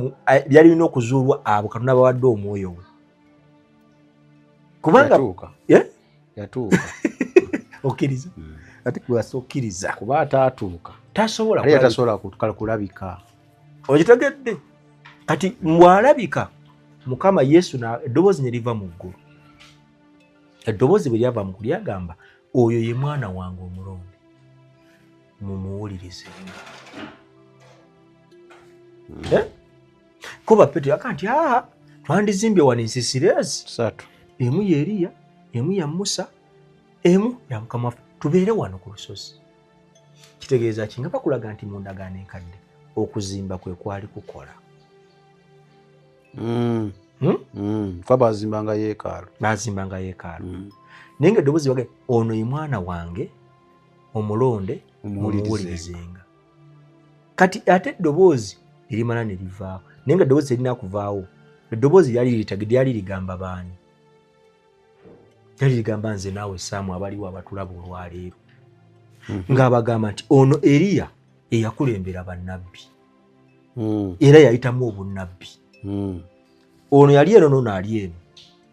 byali birina okuzuulwa abo Katonda bawadde omwoyo we. Kubanga yatuuka. Okkiriza? Ate kubasa okkiriza. Kuba ataatuuka. Tasobola kulabika. Okitegedde? Kati mbw'alabika Mukama Yesu eddoboozi ne liva mu ggulu. Eddoboozi bwe lyava mu ggulu lyagamba, oyo ye mwana wange omulonde, mumuwulirize. Kuba Petero yaka nti twandizimbye wano ensisiro ezi 3. Emu ya Eriya, emu ya Musa, emu ya Mukama waffe, tubeere wano ku lusozi. Kitegeeza ki? Nga bakulaga nti mu ndagaano enkadde okuzimba kwe kwali kukola. Fa bazimbanga yeekaalu. Bazimbanga yeekaalu. Naye nga eddoboozi baga ono ye mwana wange omulonde mumuwulirizenga. Kati ate eddoboozi erimala ne livaawo. Naye nga eddoboozi terina kuvaawo. Eddoboozi lyali ligamba baani? Lyali ligamba nze naawe Saamu abaliwo abatulaba olwaleero. Ng'abagamba nti ono Eriya eyakulembera bannabbi. Era yayitamu obunnabbi. Ono yali eno n'ono ali eno.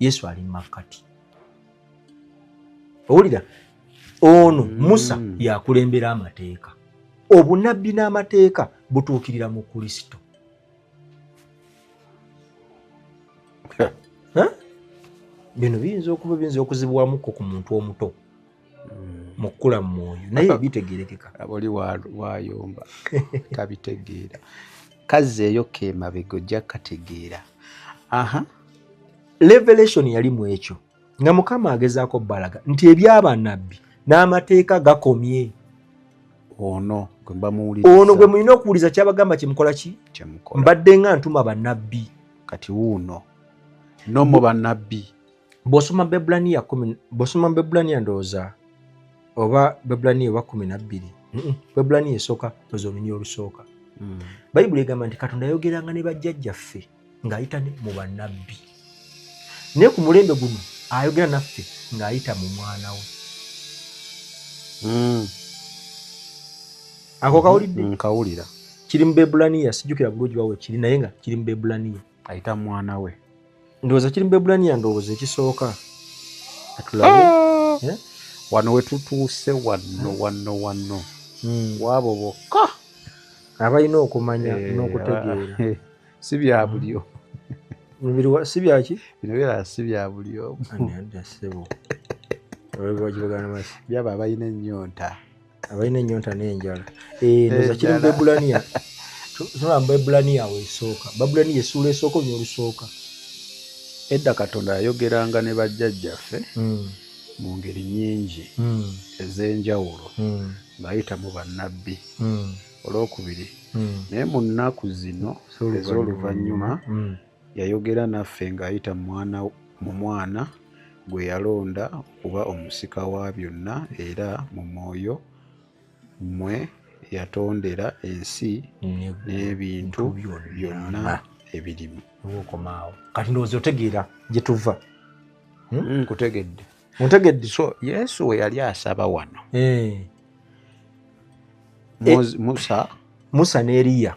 Yesu ali makkati. Owulira? Ono Musa yakulembera amateeka. Obunnabbi n'amateeka butuukirira mu Kristo. Bino biyinza okuzibwamuko ku muntu omuto mu kkula mu mwoyo, naye bitegeerekeka. Abali wayomba tabitegeera. Kazzeeyo keemabega ojja kategeera. Revelation yali mu ekyo nga Mukama agezaako balaga nti ebyabannabbi n'amateeka gakomye. Ono gwe mulina okuwuliza kyabagamba kyemukola ki? Mbadde nga ntuma bannabbi. Kati wuuno nomo bannabbi. Bw'osoma Bebbulaniya ndowooza oba Bebbulaniya oba 12. Bebbulaniya esooka ozoomenya olusooka. Bayibuli egamba nti Katonda yayogeranga ne bajjajjaffe ng'ayita mu bannabbi. Naye ku mulembe guno ayogera naffe ng'ayita mu mwana we. Ako kawulidde? Nkawulira. Kiri mu Bebbulaniya, sijjukira bulungi wawe kiri naye nga kiri mu Bebbulaniya. Ayita mwana we. Ndowooza kiri mu Bebbulaniya ndowooza ekisooka. Atulabe. Wano we tutuuse wano. Waabo bokka abalina okumanya n'okutegeera. Si bya buli omu. Si byaki? Bino byala si bya buli omu. Byaba abalina ennyonta. Abalina ennyonta n'enjala. Ndowooza kiri mu Bebbulaniya. Tunula mu Bebbulaniya weesooka. Bebbulaniya essuula esooka olunya olusooka. Edda Katonda yayogeranga ne bajjajjaffe mu ngeri nnyingi ez'enjawulo ng'ayita mu bannabbi. Olwokubiri naye mu nnaku zino ez'oluvannyuma yayogera naffe ng'ayita mu mwana gwe yalonda kuba omusika wa byonna era mu mwoyo mmwe yatondera ensi n'ebintu byonna ebirimu. Okomaawo kati ndowooza otegeera gye tuva. Kutegedde. Ontegedde? So Yesu we yali asaba wano. Musa ne Eriya.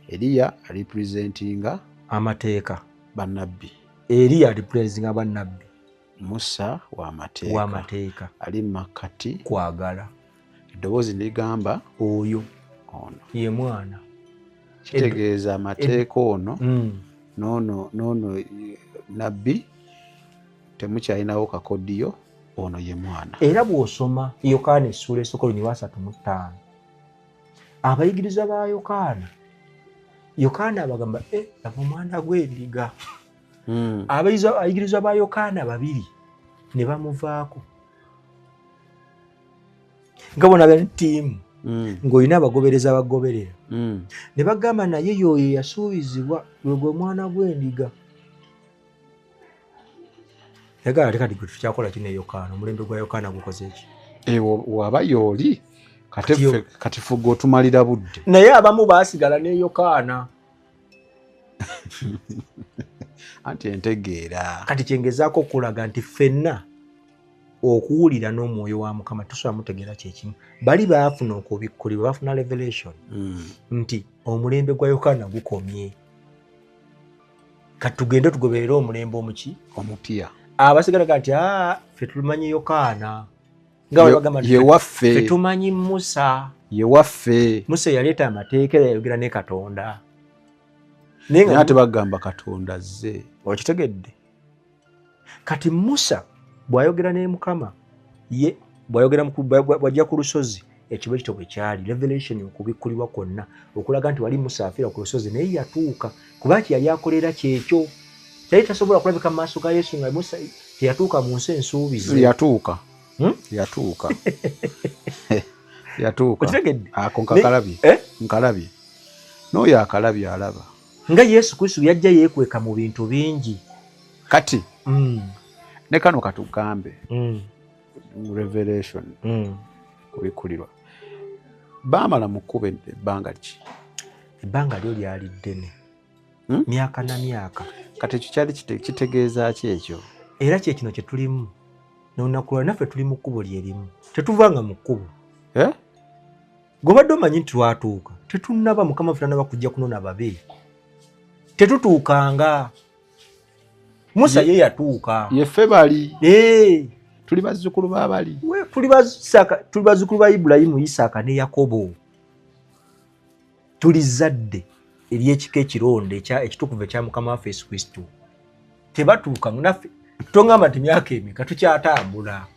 Eriya alipresentinga amateeka. Bannabbi. Eriya alipresentinga bannabbi. Musa w'amateeka. Ali makkati kwagala. Eddoboozi ligamba oyo ono ye mwana. Kitegeeza amateeka ono noono nabbi temukyalinawo kakodyo, ono ye mwana. Era bw'osoma Yokaana essuula esooka olunya 3:5 abayigiriza ba Yokaana abagamba laba omwana gw'endiga. Abayigiriza ba Yokaana babiri ne bamuvaako nga bona bali ttiimu ng'olina abagobereza abagoberera ne bagamba naye y'oyo yasuubizibwa gwe mwana gw'endiga. Yagala ate kati gwe tukyakola kino Yokaana, omulembe gwa Yokaana gukoze ki? Waba y'oli kati fuga otumalira budde. Naye abamu baasigala ne Yokaana. Anti entegeera. Kati kyengezaako okulaga nti ffenna okuwulira n'omwoyo wa Mukama tusobola mutegeera kyekimu. Bali baafuna okubikkulirwa, baafuna revelation nti omulembe gwa Yokaana gukomye. Kati tugende tugoberere omulembe omuki? Omupya. Abasigalaga nti ffe tumanyi Yokaana. Nga bagamba nti ffe tumanyi Musa. Ye waffe. Musa yaleeta amateeka era yayogera ne Katonda. Naye ate bagamba Katonda azze. Okitegedde? Kati Musa bw'ayogera ne Mukama ye bw'ajja ku lusozi ekibo ekito bwe kyali revelation okubikkulirwa kwonna okulaga nti wali Musa afiira ku lusozi naye yatuuka kuba yali akolera kyekyo. Yali tasobola kulabika mu maaso ga Yesu nga Musa teyatuuka mu nsi ensuubize. Yatuuka. Okitegedde? Ako nkalabye. N'oyo akalabye alaba. Nga Yesu Kristo yajja yeekweka mu bintu bingi. Kati ne kano katugambe revelation kubikkulirwa baamala mu kkuba ebbanga ki? Ebbanga lyo lyali ddene myaka na myaka. Kati ekyo kyali kitegeeza ki ekyo? Era kye kino kye tulimu n'olunaku lwa naffe tuli mu kkubo lyerimu tetuvanga mu kkubo. Gobadde omanyi nti twatuuka tetunnaba Mukama ffe tanaba kujja kunona babe tetutuukanga. Musa ye yatuuka. Yeffe bali. Tuli bazzukulu ba bali. Tuli bazzukulu ba Ibulayimu, Isaaka ne Yakobo. Tuli zadde ery'ekika ekironde ekitukuvu ekya Mukama waffe Yesu Kristo. Tebatuuka naffe tongamba nti myaka emeka tukyatambula.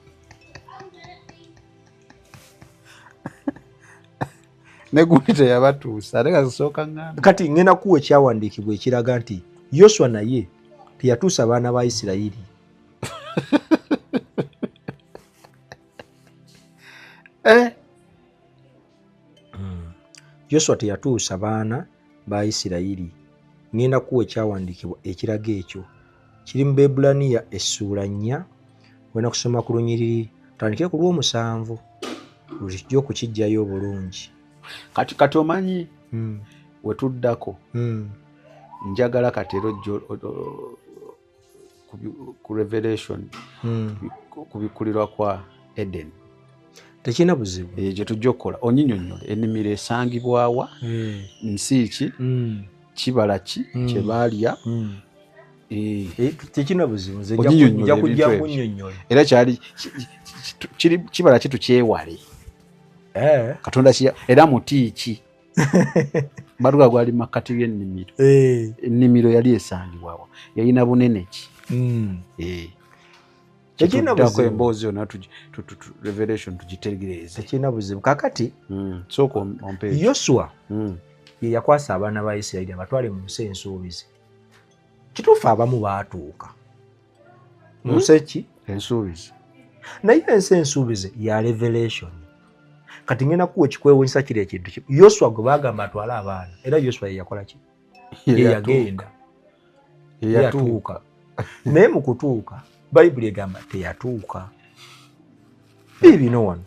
Ne gundi teyabatuusa ate kasooka ngamba. Kati ngenda kuwa ekyawandiikibwa ekiraga nti Yoswa naye teyatuusa abaana ba Isirayiri. Yoswa teyatuusa baana ba Isirayiri. Ngenda kuwa ekyawandiikibwa ekiraga ekyo. Kiri mu Bebulaniya essuula 4 wena kusoma ku lunyiriri tandikire ku lw'omusanvu lujja okukijjayo obulungi. Kati omanyi wetuddako njagala katero ku revelation kubikkulirwa kwa Eden. Tekina buzibu. Gye tujja okukola onyinyonnyole ennimiro esangibwawa nsi ki kibala ki kye baalya. Tekina buzibu nja kujja kunnyonnyola. Era kyali kibala kitu kyewale. Katonda era muti ki baluga gwali makkati y'ennimiro. Ennimiro yali esangibwawa yalina bunene ki. Tekina buzibu. Emboozi yonna revelation tugitegereeze. Tekina buzibu. Kakati sooka ompeeyo. Yoswa ye yakwasa abaana ba Isirayiri abatwale mu nsi ensuubize. Kituufu abamu baatuuka mu nsi ki ensuubize. Naye ensi ensuubize ya revelation. Kati ngenda kuwa ekikwewuunyisa kiri ekintu Yoswa gwe baagamba atwale abaana era Yoswa ye yakola ki? Ye yagenda. Yatuuka. Naye mu kutuuka Bayibuli egamba teyatuuka. Bibino wano.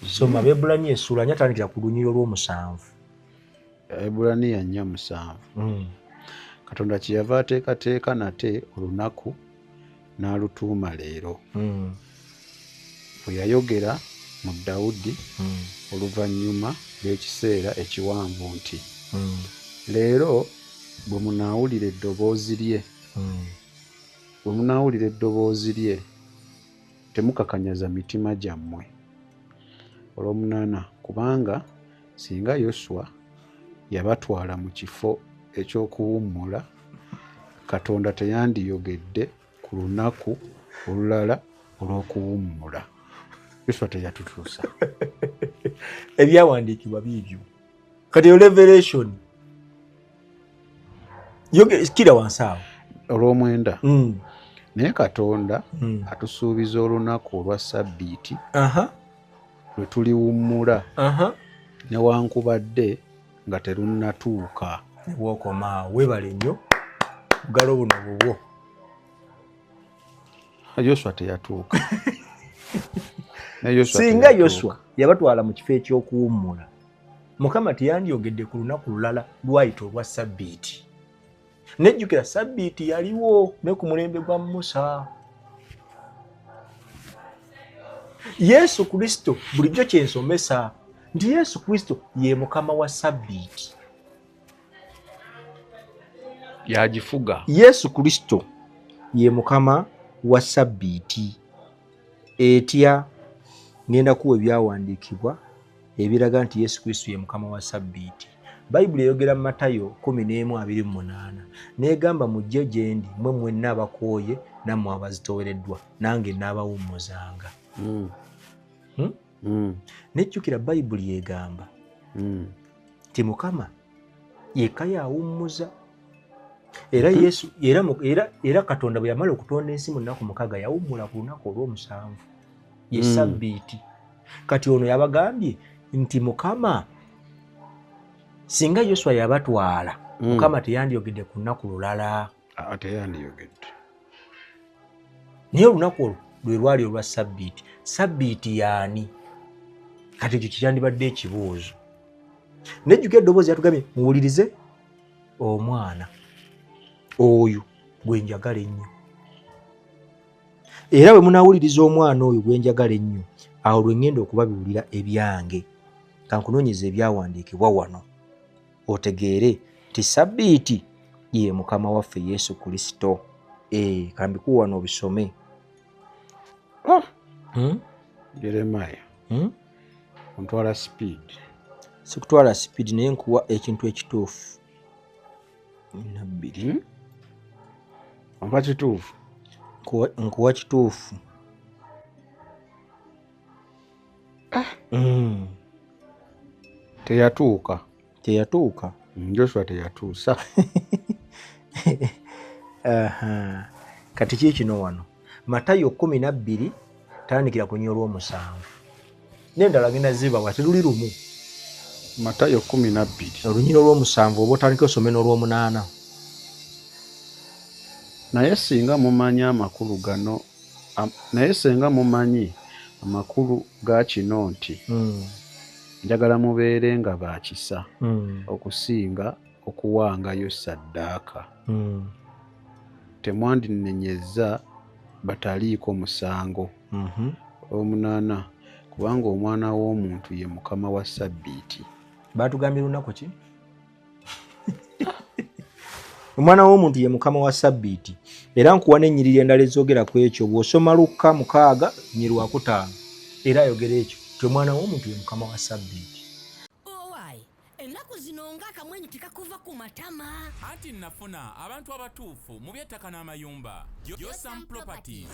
Soma Bebulaniya essuula 4 tandikira ku lunyiriri olw'omusanvu. Bebulaniya 4:7. Katonda kyeyava ateekateeka nate olunaku n'alutuuma leero. Bwe yayogera mu Dawudi oluvannyuma lw'ekiseera ekiwanvu nti leero bwe munaawulira eddoboozi lye temukakanyaza mitima gyammwe. Olw'omunaana kubanga singa Yoswa yabatwala mu kifo eky'okuwummula Katonda teyandiyogedde ku lunaku olulala olw'okuwummula. Yoswa teyatutuusa. Ebyawandiikibwa biibyo. Kati yo revelation kira wansi awo Olw'omwenda. Naye Katonda atusuubiza olunaku olwa Sabbiiti lwe tuliwummula newankubadde nga terunnatuuka. Bw'okoma weebale nnyo bugalo buno bubwo. Yoswa teyatuuka. Singa Yoswa yabatwala mu kifo eky'okuwummula, Mukama teyandyogedde ku lunaku lulala lwayita olwa Sabbiiti. Nejjukira Sabbiiti yaliwo ne ku mulembe gwa Musa. Yesu Kristo bulijjo kyensomesa nti Yesu Kristo ye Mukama wa Sabbiiti. Yagifuga. Yesu Kristo ye Mukama wa Sabbiiti. Etya ngenda kuwa ebyawandiikibwa ebiraga nti Yesu Kristo ye Mukama wa Sabbiiti. Bayibuli eyogera mu Matayo 11:28 n'egamba mujje gye ndi mmwe mwenna abakooye nammwe abazitoowereddwa nange nnaabawummuzanga. Nejjukira Bayibuli egamba nti Mukama yekka y'awummuza. Era Yesu era Katonda bwe yamala okutonda ensi mu nnaku 6 yawummula ku lunaku olw'omusanvu ye Sabbiiti. Kati ono yabagambye nti Mukama singa Yoswa yabatwala Mukama teyandyogedde ku lunaku lulala. Teyandiyogedde. Naye olunaku olwo lwe lwali olwa Sabbiiti. Sabbiiti yaani? Kati ekyo kyandibadde ekibuuzo. Nejjukira eddoboozi yatugambye muwulirize omwana oyo gwe njagala ennyo. Era bwe munaawuliriza omwana oyo gwe njagala ennyo, awo lwe ŋŋenda okubabiwulira ebyange. Kankunoonyeza ebyawandiikibwa wano otegeere nti Sabbiiti ye Mukama waffe Yesu Kristo. Kambikuwa wano obisome. Yeremaya. Ontwala speed. Sikutwala speed naye nkuwa ekintu ekituufu. 2 Ompa kituufu. Nkuwa kituufu. Teyatuuka. Teyatuuka. Joshua teyatuusa. Kati ki kino wano? Matayo 12 tandikira ku nnyo olw'omusanvu. N'endala genda zibawa teruli lumu. Matayo 12 olunyiro olw'omusanvu oba otandika osome n'olw'omunaana. Naye singa mumanyi amakulu gano, naye singa mumanyi amakulu ga kino nti njagala mubeere nga baakisa okusinga okuwangayo ssaddaaka. Temwandinenyezza bataliiko musango. Omunaana, kubanga omwana w'omuntu ye Mukama wa Sabbiiti. Baatugambye lunaku ki? Omwana w'omuntu ye Mukama wa Sabbiiti. Era nkuwa n'ennyiriri endala ezoogera ku ekyo bw'osoma Luka 6:5 era ayogera ekyo nti omwana w'omuntu ye Mukama wa Sabbiiti. Owaayi, ennaku zino ng'akamwenyu tekakuva ku matama. Anti nafuna abantu abatuufu mu by'ettaka n'amayumba. Yosam Properties.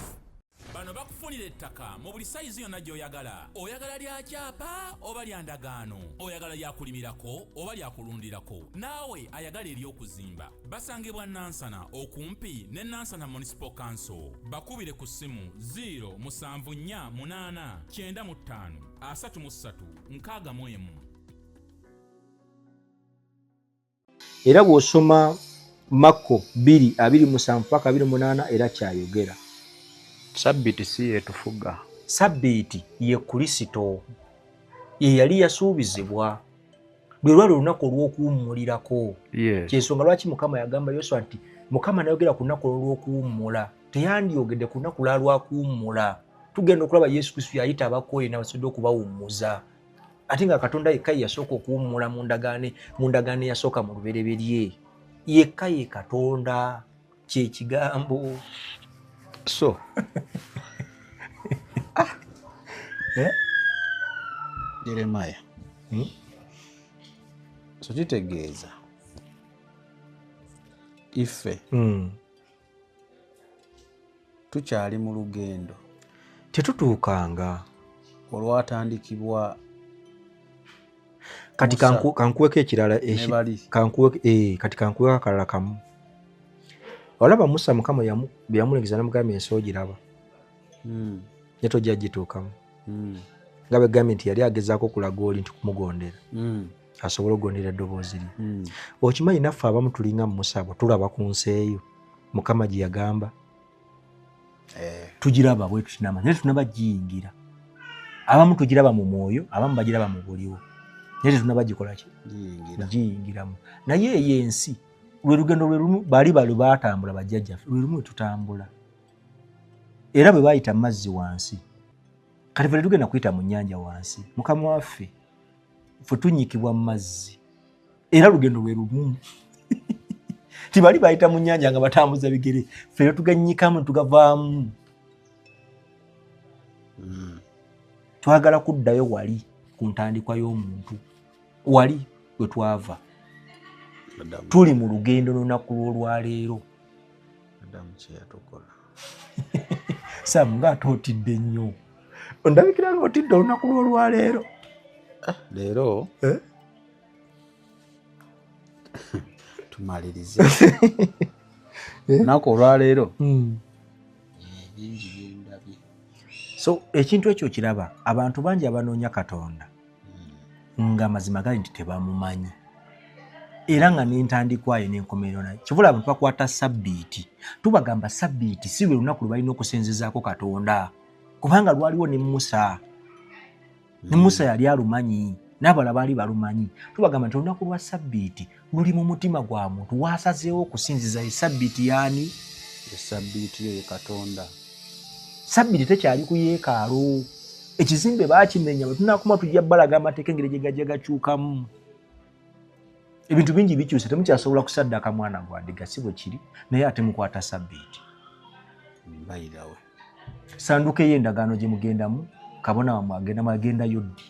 Bano bakufunira ettaka mu buli sayizi yonna gy'oyagala. Oyagala lya kyapa oba lya ndagaano. Oyagala lya kulimirako oba lya kulundirako. Naawe ayagala ery'okuzimba. Basangibwa Nansana okumpi ne Nansana Municipal Council. Bakubire ku ssimu 074895336. Era bw'osoma Makko 2:27-28 era kyayogera. Sabbiiti si yetufuga. Sabbiiti ye Kristo. Ye yali yasuubizibwa. Lwe lwali olunaku olw'okuwummulirako. Kyensonga lwaki Mukama yagamba Yoswa nti Mukama nayogera ku lunaku olw'okuwummula. Teyandyogedde ku lunaku lwa kuwummula. Tugenda okulaba Yesu Kristo yayita abakooye n'abasobodde okubawummuza. Ate nga Katonda yekka yasooka okuwummula mu ndagaano eyasooka mu lubereberye. Yekka ye Katonda. Kye kigambo. So Yeremaya. So kitegeeza ife tukyali mu lugendo. Tetutuukanga. olwatandikibwa kati kankuweko ekirala kati kankuweko akalala kamu. Olaba Musa Mukama byamulegeza namugambye ensi ogiraba ne tojja gituukamu nga begambye nti yali agezaako okulaga oli nti kumugondera asobole okugondera eddoboozi lye. Okimanyi naffe abamu tulinga Musa bwe tulaba ku nsi eyo Mukama gye yagamba tugiraba bwe tutinama naye tunaba giyingira. Abamu tugiraba mu mwoyo, abamu bagiraba mu buliwo naye tetunaba gikola ki giyingiramu. Naye eyo ensi lwe lugendo lwe lumu bali baatambula bajjajjaffe lwe lumu tutambula era bwe baayita mu mazzi wansi kati ffe tugenda kuyita mu nnyanja wansi. Mukama waffe ffe tunyikibwa mu mazzi era lugendo lwe lumu tibali baayita mu nnyanja nga batambuza bigere ffe tuganyikamu tugavaamu. Twagala kuddayo wali ku ntandikwa y'omuntu wali we twava tuli mu lugendo n'olunaku lw'olwaleero. Samu ng'ate otidde nnyo ondabikira ng'otidde olunaku lw'olwaleero leero tumalirize olunaku olwaleero bingi byendabye. So ekintu ekyo kiraba abantu bangi abanoonya Katonda nga mazima gali nti tebamumanyi era nga n'entandikwayo n'enkomerero nayo. Kivula abantu bakwata sabbiiti tubagamba sabbiiti si lwe lunaku lwe balina okusinzizaako Katonda kubanga lwaliwo ne Musa. Ne Musa yali alumanyi n'abalala baali balumanyi. Tubagamba nti olunaku lwa sabbiiti luli mu mutima gwa muntu waasazeewo okusinziza esabbiiti yaani? Esabbiiti yo ye Katonda. Sabbiiti tekyali ku yeekaalu. Ekizimbe baakimenya bwe tunaakoma tujja balaga amateeka engeri gye gajja gakyukamu. Ebintu bingi bikyuse temukyasobola kusaddaaka mwana gwa ndiga si bwe kiri naye ate mukwata sabbiiti. Mbayirawe. Sanduuko ey'endagaano gye mugendamu kabona wamwe agenda mwagendayo ddi?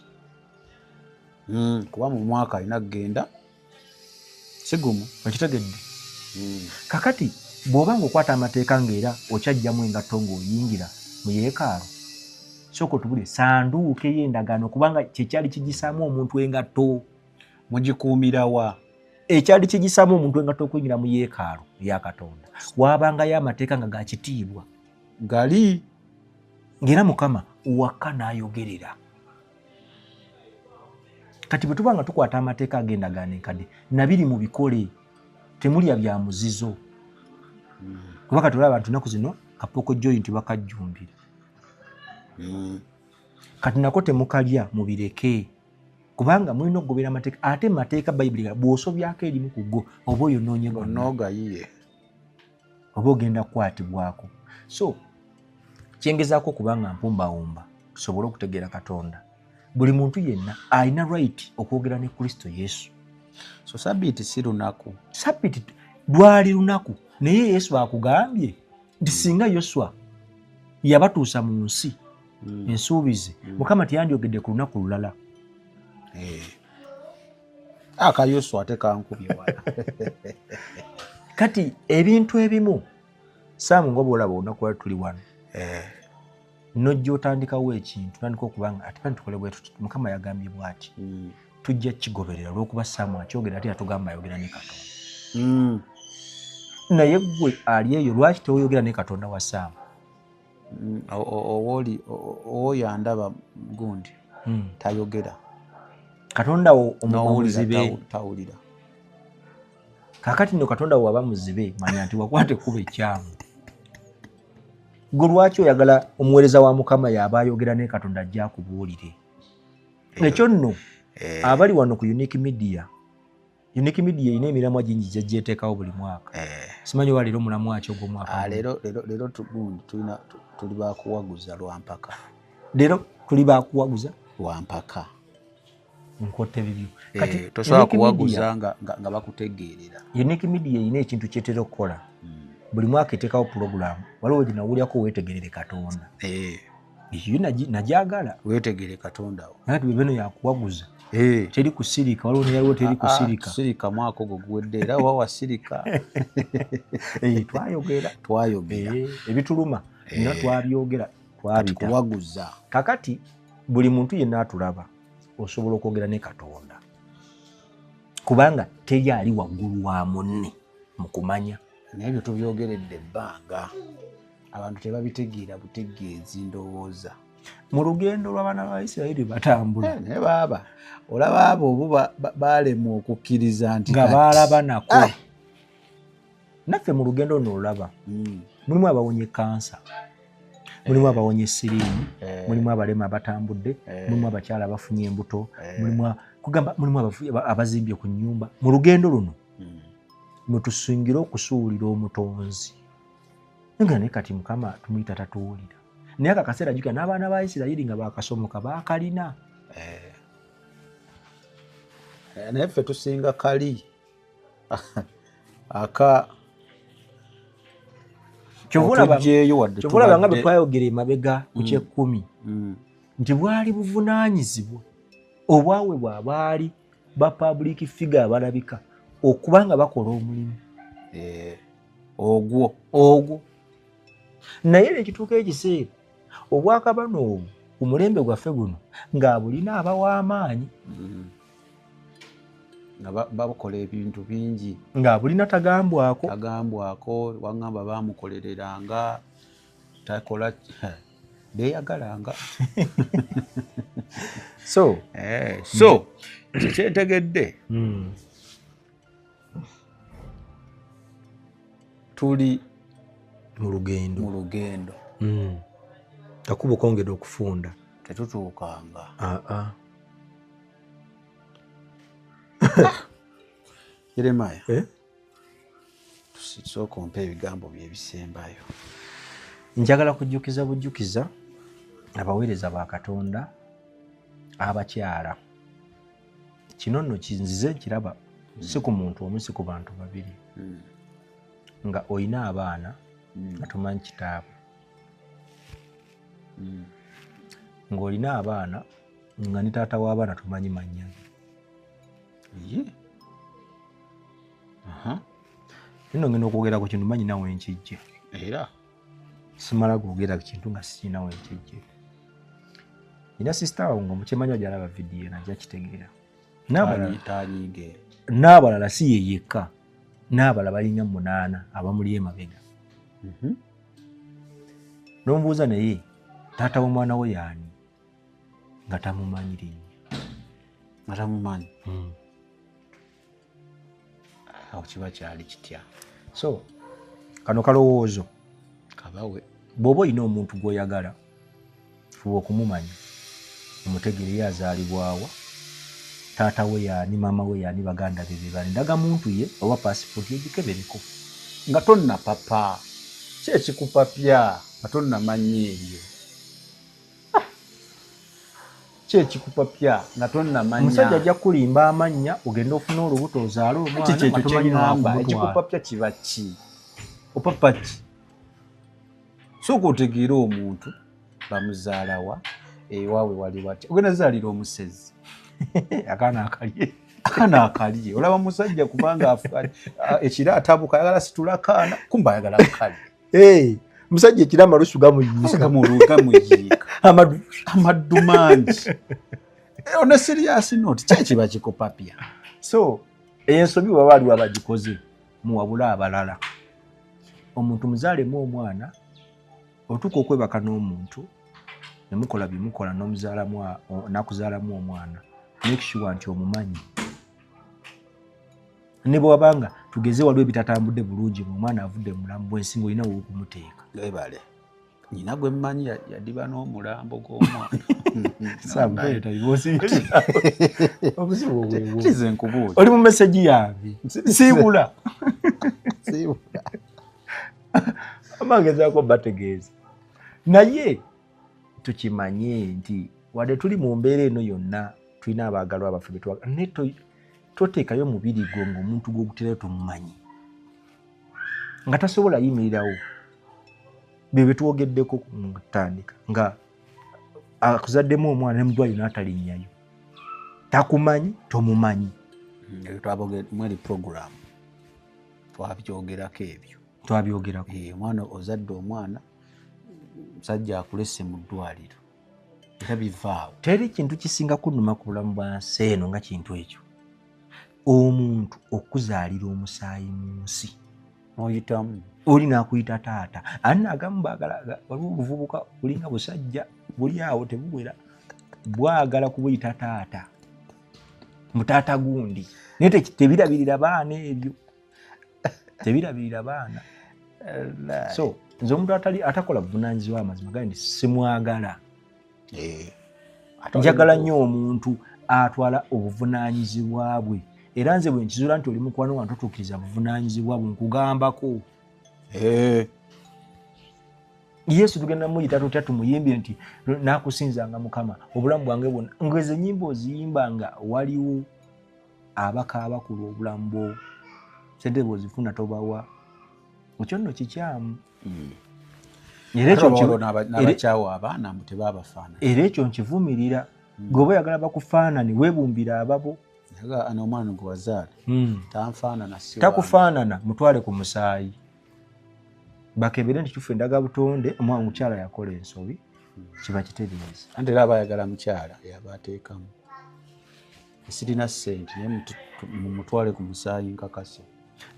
Kuba mu mwaka alina kugenda si gumu. Okitegedde? Kakati bw'oba ng'okwata amateeka ng'era okyajjamu engatto ng'oyingira mu yeekaalu sooka otubule sanduuko ey'endagaano kubanga kyekyali kigisaamu omuntu engatto. Mugikuumira wa? Ekyali kigisaamu omuntu engatto okuyingira mu yeekaalu ya Katonda waabangayo amateeka nga ga kitiibwa gali ng'era Mukama waka n'ayogerera. Kati bwe tuba nga tukwata amateeka ag'endagaano enkadde nabiri mu bikole temulya bya muzizo. Kuba kati olaba abantu nnaku zino kapooko joint bakajjumbira. Kati nako temukalya mubireke kubanga mulina okugobera amateeka ate mateeka Bayibuli bw'osobyako erimu ku go oba oyonoonye onoogayiye oba ogenda kukwatibwako. So kyengezaako kubanga mpumbawumba tusobole okutegeera Katonda. Buli muntu yenna alina right okwogera ne Kristo Yesu. So sabbiiti si lunaku. Sabbiiti lwali lunaku naye Yesu akugambye nti singa Yoswa yabatuusa mu nsi ensuubize Mukama tiyandiyogedde ku lunaku lulala. Aka Yoswa ate kankubye wala. Kati ebintu ebimu Saamu nga bw'olaba olunaku lwali tuli wano nojja otandikawo ekintu tandika okubanga ate pani tukole bwe tuti Mukama yagambye bw'ati tujja kigoberera olw'okuba Saamu akyogera ate yatugamba ayogera ne Katonda. Naye gwe ali eyo lwaki tewoyogera ne Katonda wa Saamu? Owoyo andaba gundi tayogera. Katonda wo omuzibe tawulira. Kakati nno Katonda wo waba muzibe manya nti wakwate kuba ekyamu. Gwe lwaki oyagala omuweereza wa Mukama yaba ayogera ne Katonda ajja akubuulire? Ekyo nno abali wano ku Unique Media erina emiramwa gingi gyegyeteekawo buli mwaka. Simanyi oba leero mulamwa ki ogw'omwaka. Leero tuli bakuwaguza lwampaka. Leero tuli bakuwaguza lwampaka. Nkotte bibyo. Kati tosobola kuwaguza nga bakutegeerera. Unique Media erina ekintu kyetera okukola. Buli mwaka eteekawo pulogulaamu waliwo gye nawulyako weetegerere Katonda. Eyo nagyagala. Weetegere Katonda wo. Naye bino yakuwaguza. Teri kusirika waliwo neyaliwo teri kusirika. Sirika mwaka ogwo guwedde era wa wasirika. Twayogera. Ebituluma nina twabyogera twabita. Kuwaguza. Kakati buli muntu yenna atulaba osobola okwogera ne Katonda kubanga teri ali waggulu wa munne mu kumanya. Naye byo tubyogeredde ebbanga abantu tebabitegeera butegeezi ndowooza. Mu lugendo lw'abaana ba Isirayiri batambula naye baaba olaba abo bo baalemwa okukkiriza nti nga baalaba nako. Naffe mu lugendo luno olaba mulimu abawonye kansa, mulimu abawonye siriimu, mulimu abalema abatambudde, mulimu abakyala abafunye embuto, mulimu abazimbye ku nnyumba. Mu lugendo luno mwe tusingira okusuulira omutonzi. Nga ne kati Mukama tumuyita tatuwulira. Naye akaseera jjukira n'abaana ba Isirayiri nga baakasomoka baakalina. Naye ffe tusinga kali kyovulaba nga bwe twayogera emabega ku ky'ekkumi nti bwali buvunaanyizibwa obwaweebwa abaali ba public figure abalabika okuba nga bakola omulimu ogwo. Naye nekituuka ekiseera obwakabano obwo ku mulembe gwaffe guno ng'abulina abaw'amaanyi nga bakola ebintu bingi ng'abulina tagambwako wangamba bamukolereranga takola beeyagalanga. so kyentegedde tuli mu lugendo kakuba okongera okufunda tetutuukanga. Yeremaya tusooka ompa ebigambo byebisembayo. Njagala kujjukiza abaweereza ba Katonda abakyala. Kino nno kinzize nkiraba si ku muntu omu si ku bantu babiri nga oyina abaana nga tomanyi kitaabwe, ng'olina abaana nga ne taata w'abaana tomanyi mannya ge. Nino ngenda okwogera ku kintu manyi nawe nkijje era simala kwogera ku kintu nga sikirina we nkijje. Nina sisita wawe nga mukimanya gyalaba vidiyo najja kitegeera. N'abalala si ye yekka, n'abalala balina 8 abamuli emabega. N'omubuuza naye taata w'omwana we yaani nga tamumanyi linnya. Nga tamumanyi. Awo kiba kyali kitya. So kano kalowoozo kabawe bw'oba olina omuntu gw'oyagala fuba okumumanya, omutegere ye azaalibwawa, taata we yaani, maama we yaani, baganda be be bani, ndaga muntu ye oba paasipooti egikebereko nga tonna papa ki ekikupapya nga tonnamanya ebyo. Ki ekikupapya nga tonnamanya. Omusajja ajja kulimba amannya ogenda ofuna olubuto ozaale omwana nga tomanyi n'akugamba ekikupapya kiba ki? Opapa ki? Sooka otegeera omuntu bamuzaalawa ewaawe wali watya. Ogenda zaalira omusezi akaana akalye olaba musajja kubanga ekira atabuka ayagala situla akaana kumba ayagala kali. Musajja ekira amalusu gamuyiika amaddu mangi. On a serious note ki kiba kikupapya. So ensobi baba waliwo abagikoze muwabula abalala. Omuntu muzaalemu omwana otuuka okwebaka n'omuntu ne mukola bye mukola n'akuzaalamu omwana, make sure nti omumanyi. Ne bw'abanga tugeze waliwo ebitatambudde bulungi mu mwana avudde mulamu bw'ensinga olina w'okumuteeka. Ebale nyina gwe mmanyi yadiba n'omulambo gw'omwana. Sampeeta ibosibye obuzibu obwewo. Kize nkubuuza. Oli mu meseji yange siibula. Amangezaako bategeeza. Naye tukimanye nti wadde tuli mu mbeera eno yonna tulina abaagalwa abaffe be twagala, naye toteekayo mubiri gwo ng'omuntu gw'oguterayo tumumanyi nga tasobola yimirirawo. Bye betwogeddeko mu kutandika nga akuzaddemu omwana ne mudwaliro n'atalinnyayo, takumanyi tomumanyi. Mweri program twabyogerako ebyo. Twabyogerako. Omwana ozadde omwana musajja akulese mu ddwaliro era bivaawo. Teri kintu kisinga kunnuma ku bulamu bwa nsi eno nga kintu ekyo. Omuntu okuzaalira omusaayi mu nsi Oyitamu. oli n'akuyita taata. Ani agamu baagala waliwo obuvubuka bulinga busajja buli awo tebuwera bwagala kubuyita taata mutaata gundi naye tebirabirira baana ebyo tebirabirira baana. So nze omuntu atakola buvunaanyizibwa amazima gali nti simwagala. Njagala nnyo omuntu atwala obuvunaanyizibwa bwe era nze bwe nkizuula nti oli mukwano wange totuukiriza buvunaanyizibwa bwe nkugambako. Yesu tugenda muyita tutya tumuyimbye nti naakusinzanga Mukama obulamu bwange bwonna. Ngeze ennyimba oziyimba nga waliwo abakaaba ku lw'obulamu bwo, sente bw'ozifuna tobawa, ekyo nno kikyamu. Era n'abakyawa abaana tebaabafaanana. Era ekyo nkivumirira. Gweoba oyagala bakufaanane weebumbira ababo. Ano omwana gwe wazaala tanfaanana, takufaanana mutwale ku musaayi bakebere nti tufe endaga butonde omwana mukyala yakola ensobi kiba kitereeza. Anti era abayagala mukyala yaba ateekamu sirina ssente naye mumutwale ku musaayi nkakase.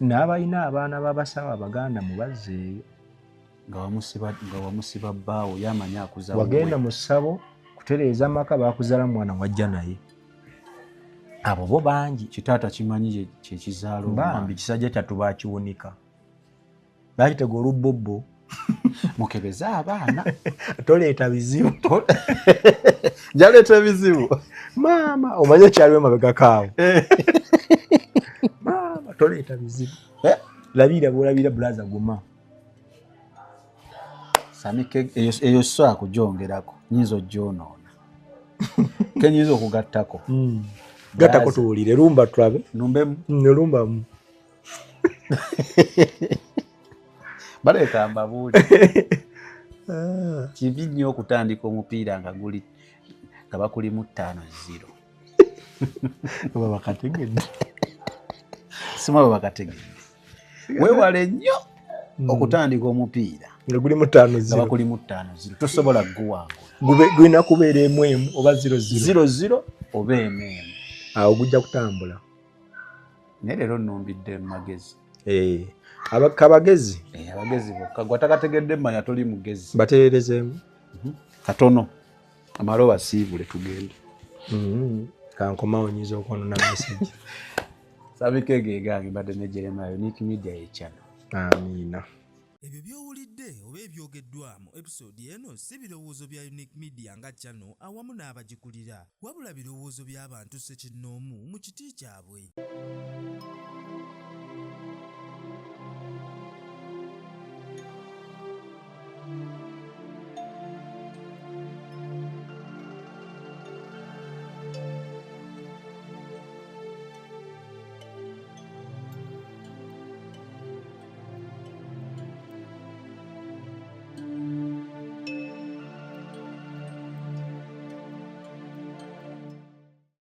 N'abalina abaana b'abasawo abaganda mubazzeeyo nga wamusiba bbaawo yamanya akuza wagenda mu ssabo kutereeza amaka bakuzaala mwana wajja naye. Abo bo bangi. Kitaata kimanyi kyekizaala bambi kisajja kyattu baakiwunika baakitega olubbobbo. Mukebeze abaana toleeta bizibu. Jaleeta ebizibu maama omanye ekyaliwo emabega kaawo. Maama toleeta bizibu. Labira bwolabira bulaza guma. Samike eyo soa kujongerako nyinza ogyonoona. Kenyinza okugattako. Gattako tuwulire lumba tulabe. Lumbamu. Baleeta mbabuuli. Kibi nnyo okutandika omupiira nga bakulimu 5-0. Baba bakategedde. Sima baba bakategedde. Weewale nnyo okutandika omupiira nga gulimu 5-0. Nga bakulimu 5-0. Tosobola guwangula. Gulina kubeera emu oba 0-0. 0-0 oba emu. Awo gujja kutambula. Naye leero nnumbidde mu magezi. Abagezi. Abagezi bokka. Gwe atakategedde mmanya toli mugezi. Batereerezeemu. Katono. Amalo basiibule tugende. Kankomawo nyiza okwonoona message. Sabike gegange mbadde ne Jeremiah Unique Media y'echannel. Amiina. Ebyo by'owulidde oba ebyogeddwa mu episode eno si birowoozo bya Unique Media nga channel awamu n'abagikulira, wabula birowoozo by'abantu ssekinnoomu mu kiti kyabwe.